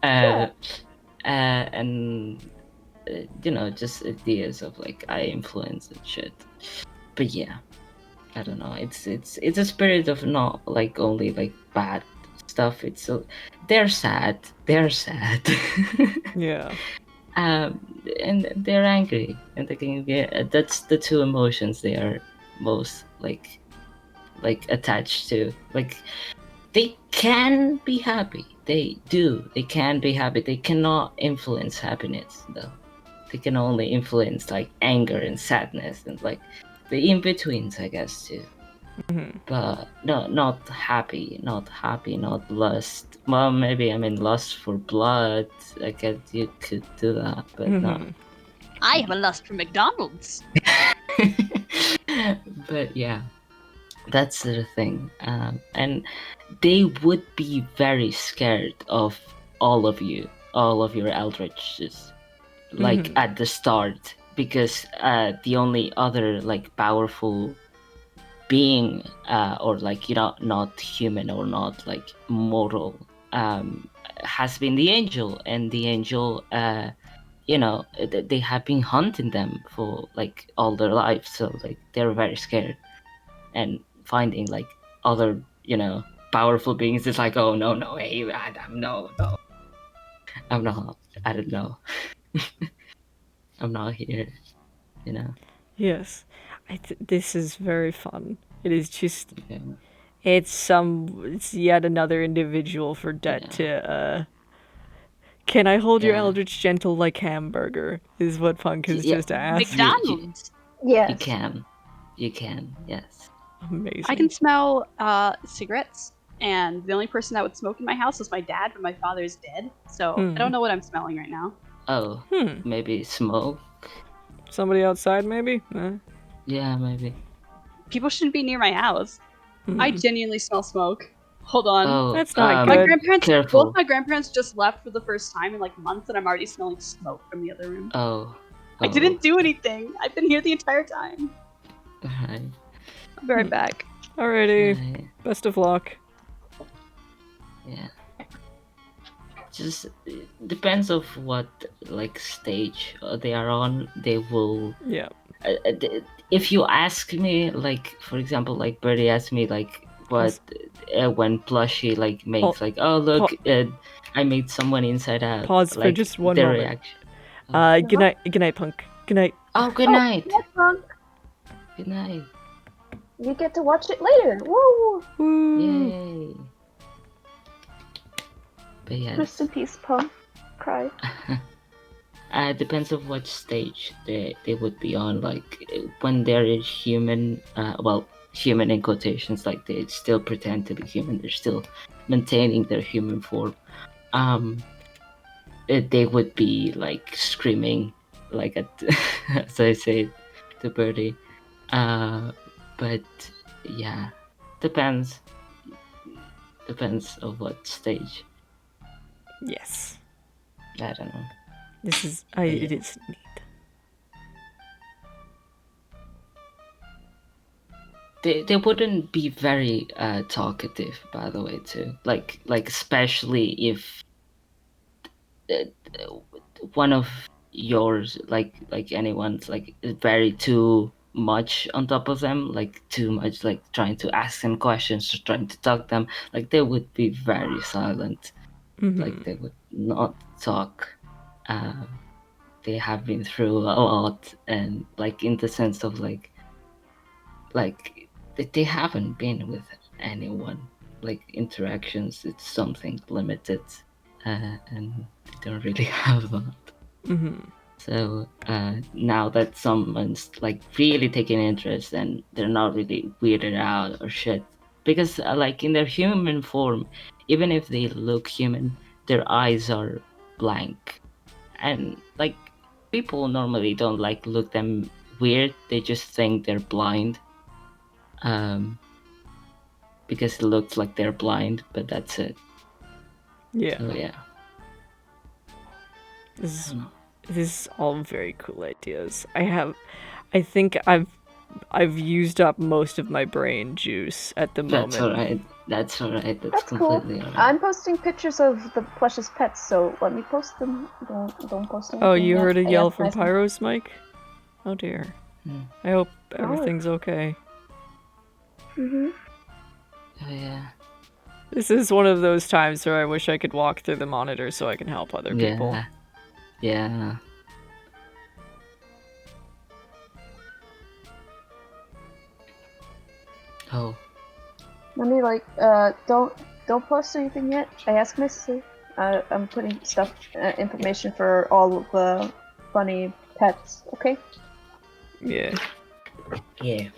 And just ideas of like eye influence and shit. But yeah, I don't know. It's a spirit of not like only like bad stuff. They're sad. They're sad. Yeah. And they're angry, and they can get. That's the two emotions they are most like attached to. Like they can be happy. They do. They can be happy. They cannot influence happiness though. They can only influence like anger and sadness and like the in betweens, I guess, too. But no, not happy, not lust. Well, maybe, I mean, lust for blood. I guess you could do that, but no. I have a lust for McDonald's. But yeah, that's the thing. And they would be very scared of all of you, all of your eldritches, like at the start, because the only other like powerful being or like not human or not like mortal has been the angel, and the angel they have been hunting them for like all their life, so like they're very scared, and finding like other powerful beings is like, oh no, hey, I'm no, I'm not, I don't know. I'm not here, you know. Yes. This is very fun. It is just Yeah. it's yet another individual for Det Yeah. to can I hold your Yeah. Eldritch Gentle like hamburger? Is what Punk has Yeah. just asked. McDonald's. Yes. You can, yes. Amazing. I can smell cigarettes, and the only person that would smoke in my house is my dad, but my father's dead, so I don't know what I'm smelling right now. Oh, maybe smoke. Somebody outside, maybe? Yeah, maybe. People shouldn't be near my house. I genuinely smell smoke. Hold on. Oh, That's not My good. grandparents, careful. both my grandparents just left for the first time in like months, and I'm already smelling smoke from the other room. Oh. I didn't do anything. I've been here the entire time. Alright. I'll be right back. Alrighty. Right. Best of luck. Yeah. Just depends of what like stage they are on. They will. Yeah. If you ask me, like for example, like Birdie asked me, like what when Plushie like makes like, oh look, I made someone inside out. Pause like, for just one their moment. reaction. Good night, Punk. Good night. Oh, good night. Yes, Punk. Good night. You get to watch it later. Woo! Woo. Yay. But yeah. Rest in peace, Punk. Cry. Depends of what stage they would be on. Like when they're human, human in quotations, like they still pretend to be human. They're still maintaining their human form. They would be like screaming, like at, as I say to Birdie. But yeah, depends of what stage. Yes. I don't know. This is it is neat. They wouldn't be very talkative, by the way, too. Like especially if one of yours, like anyone's, like very too much on top of them, like too much, like trying to ask them questions, or trying to talk them, like they would be very silent. Like they would not talk. They have been through a lot, and like in the sense of like they haven't been with anyone, like interactions, it's something limited, and they don't really have that. So now that someone's like really taking interest, and they're not really weirded out or shit, because like in their human form, even if they look human, their eyes are blank, and like people normally don't like look them weird, they just think they're blind, because it looks like they're blind, but that's it. Yeah. So yeah. This is all very cool ideas. I think I've used up most of my brain juice at the moment. That's alright. That's cool. completely alright. I'm posting pictures of the plush's pets, so let me post them. Don't post them. Oh, you heard a yell from Pyro's mic? Oh dear. Hmm. I hope everything's okay. Mm-hmm. Oh yeah. This is one of those times where I wish I could walk through the monitor so I can help other people. Yeah. Oh. Let me don't post anything yet. I asked my sister. I'm putting information for all of the funny pets. Okay. Yeah. Yeah.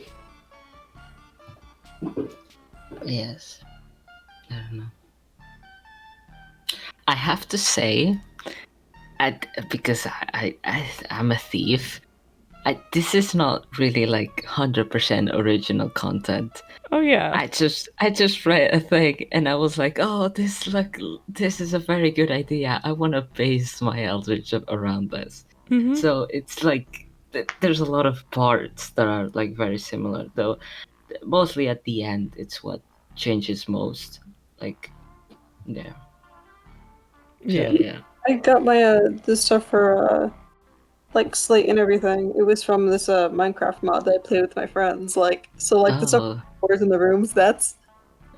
Yes. I don't know. I have to say, because I'm a thief, this is not really like 100% original content. Oh yeah. I just read a thing and I was like, oh, this is a very good idea. I want to base my Eldritch around this. Mhm. So it's like there's a lot of parts that are like very similar, though mostly at the end it's what changes most. Like, yeah. So Yeah. yeah. I got my this stuff for like Slate and everything. It was from this Minecraft mod that I played with my friends. Like so like the stuff Oh, with in the rooms, that's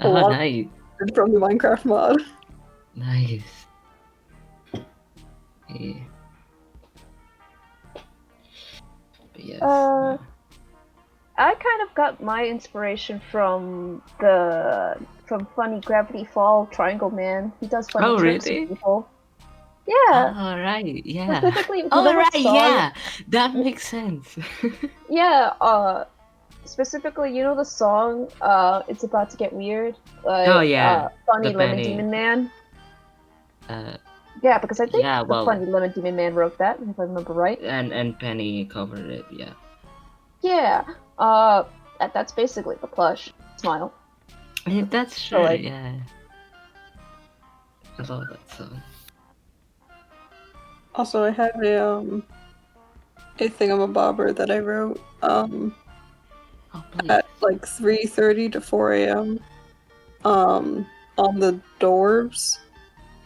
a lot nice, from the Minecraft mod. nice. Yeah. But yes. Uh, I kind of got my inspiration from Funny Gravity Fall Triangle Man. He does funny Oh, tricks really? with people. Yeah, All right, yeah. specifically Oh, whatever right, song. yeah. That makes sense. Yeah, specifically, you know the song It's About to Get Weird? Like, Oh, yeah. Funny The Lemon penny. Demon Man. Uh, Yeah, because I think yeah. the Well, Funny Lemon Demon Man wrote that, if I remember right. and Penny covered it. Yeah. Yeah, that's basically the plush. Smile. Yeah, that's So, true. like, Yeah. I love that song. Also, I have a thingamabobber that I wrote Oh, please. at like 3:30 to 4 a.m. On the dwarves,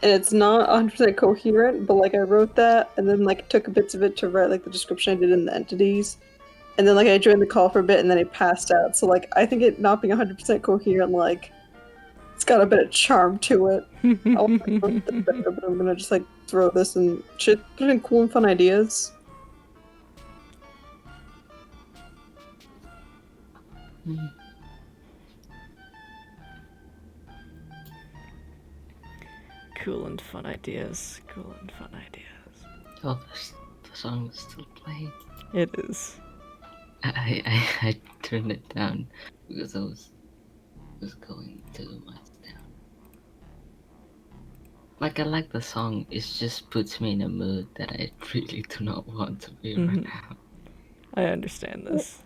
and it's not 100% coherent, but like I wrote that and then like took bits of it to write like the description I did in the entities, and then like I joined the call for a bit and then I passed out. So like I think it not being 100% coherent, like it's got a bit of charm to it. I'll write the better, but I'm gonna just like throw this and shit, put in cool and fun ideas. Hmm. Cool and fun ideas. Cool and fun ideas. Oh, the song is still playing. It is. I turned it down because I was going too much down. Like, I like the song. It just puts me in a mood that I really do not want to be right Mhm. now. I understand this.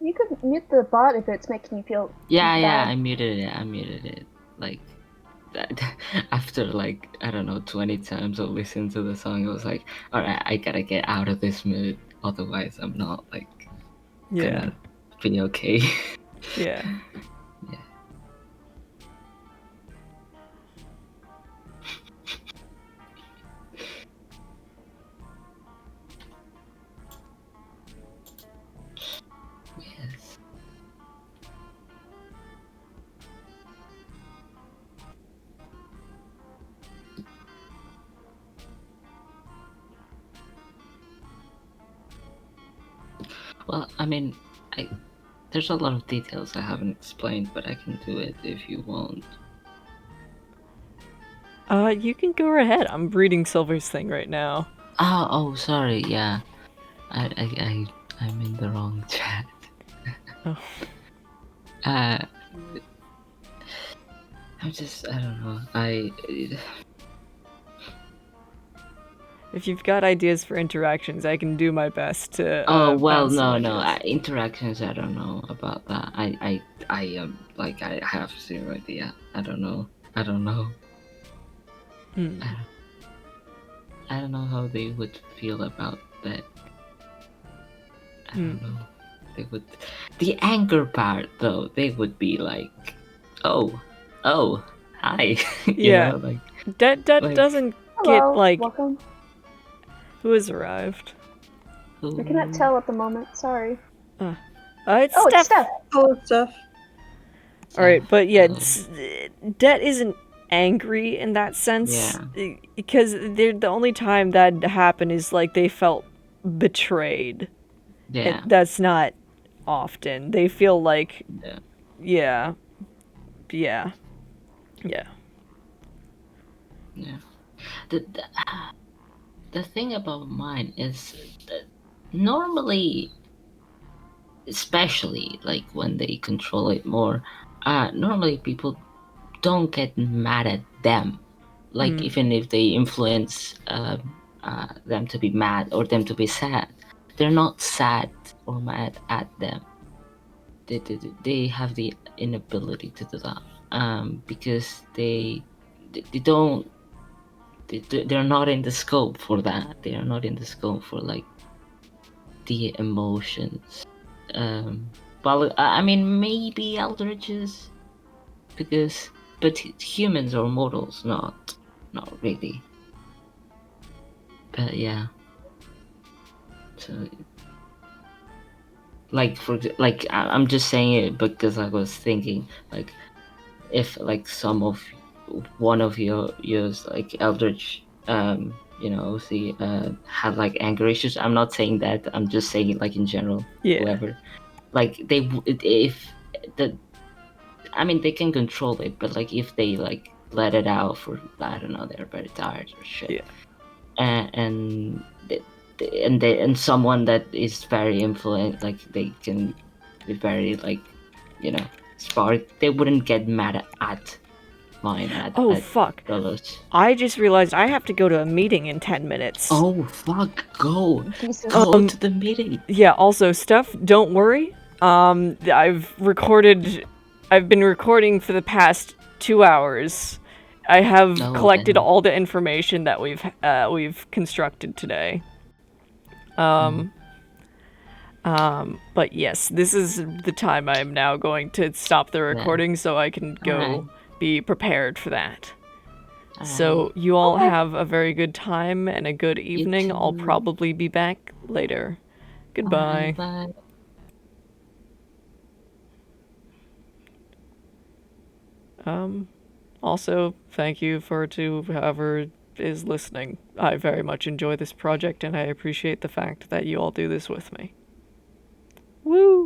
you could mute the bot if it's making you feel Yeah, bad. I muted it. Like that. After like, I don't know, 20 times of listening to the song, I was like, all right, I gotta get out of this mood. Otherwise, I'm not like Yeah. gonna be okay. Yeah. Yeah. Yes. Well, I mean, there's a lot of details I haven't explained, but I can do it if you want. You can go ahead. I'm reading Silver's thing right now. Oh, sorry. Yeah, I'm in the wrong chat. Oh. I don't know. If you've got ideas for interactions, I can do my best to. Oh well, bounce some no. ideas. Interactions. I don't know about that. Like I have zero idea. I don't know. Hmm. I don't know how they would feel about that. I don't know. They would. The anger part, though, they would be like, oh, hi. You Yeah. know, like That like, doesn't Hello, get like welcome. who has arrived. who... We cannot tell at the moment, sorry. It's Oh, Steph. it's Steph! Hello, stuff. All right, but yeah, Oh. Det isn't angry in that sense. Yeah. Because the only time that happened is like they felt betrayed. Yeah. And that's not often. They feel like, Yeah. yeah. Yeah. The thing about mine is that normally, especially like when they control it more, normally people don't get mad at them. Like even if they influence them to be mad or them to be sad, they're not sad or mad at them. They have the inability to do that because they don't they're not in the scope for that. They are not in the scope for like the emotions. Well, I mean, maybe Eldritches, but humans are mortals, not really. But yeah. So, like I'm just saying it because I was thinking like if like one of yours like Eldritch had like anger issues. I'm not saying that. I'm just saying it like in general. Yeah. Whoever, like if the, I mean they can control it, but like if they like let it out for, I don't know, they're very tired or shit. Yeah. And someone that is very influent, like they can be very like, spark. They wouldn't get mad at mine. Oh, fuck. Fellows. I just realized I have to go to a meeting in 10 minutes. Oh fuck! Go Jesus. to the meeting. Yeah, also, Steph, don't worry. I've been recording for the past 2 hours. I have collected all the information that we've constructed today. But yes, this is the time I am now going to stop the recording so I can go be prepared for that. So you all have a very good time and a good evening. I'll probably be back later. Goodbye. Bye. Also, thank you to whoever is listening. I very much enjoy this project and I appreciate the fact that you all do this with me. Woo!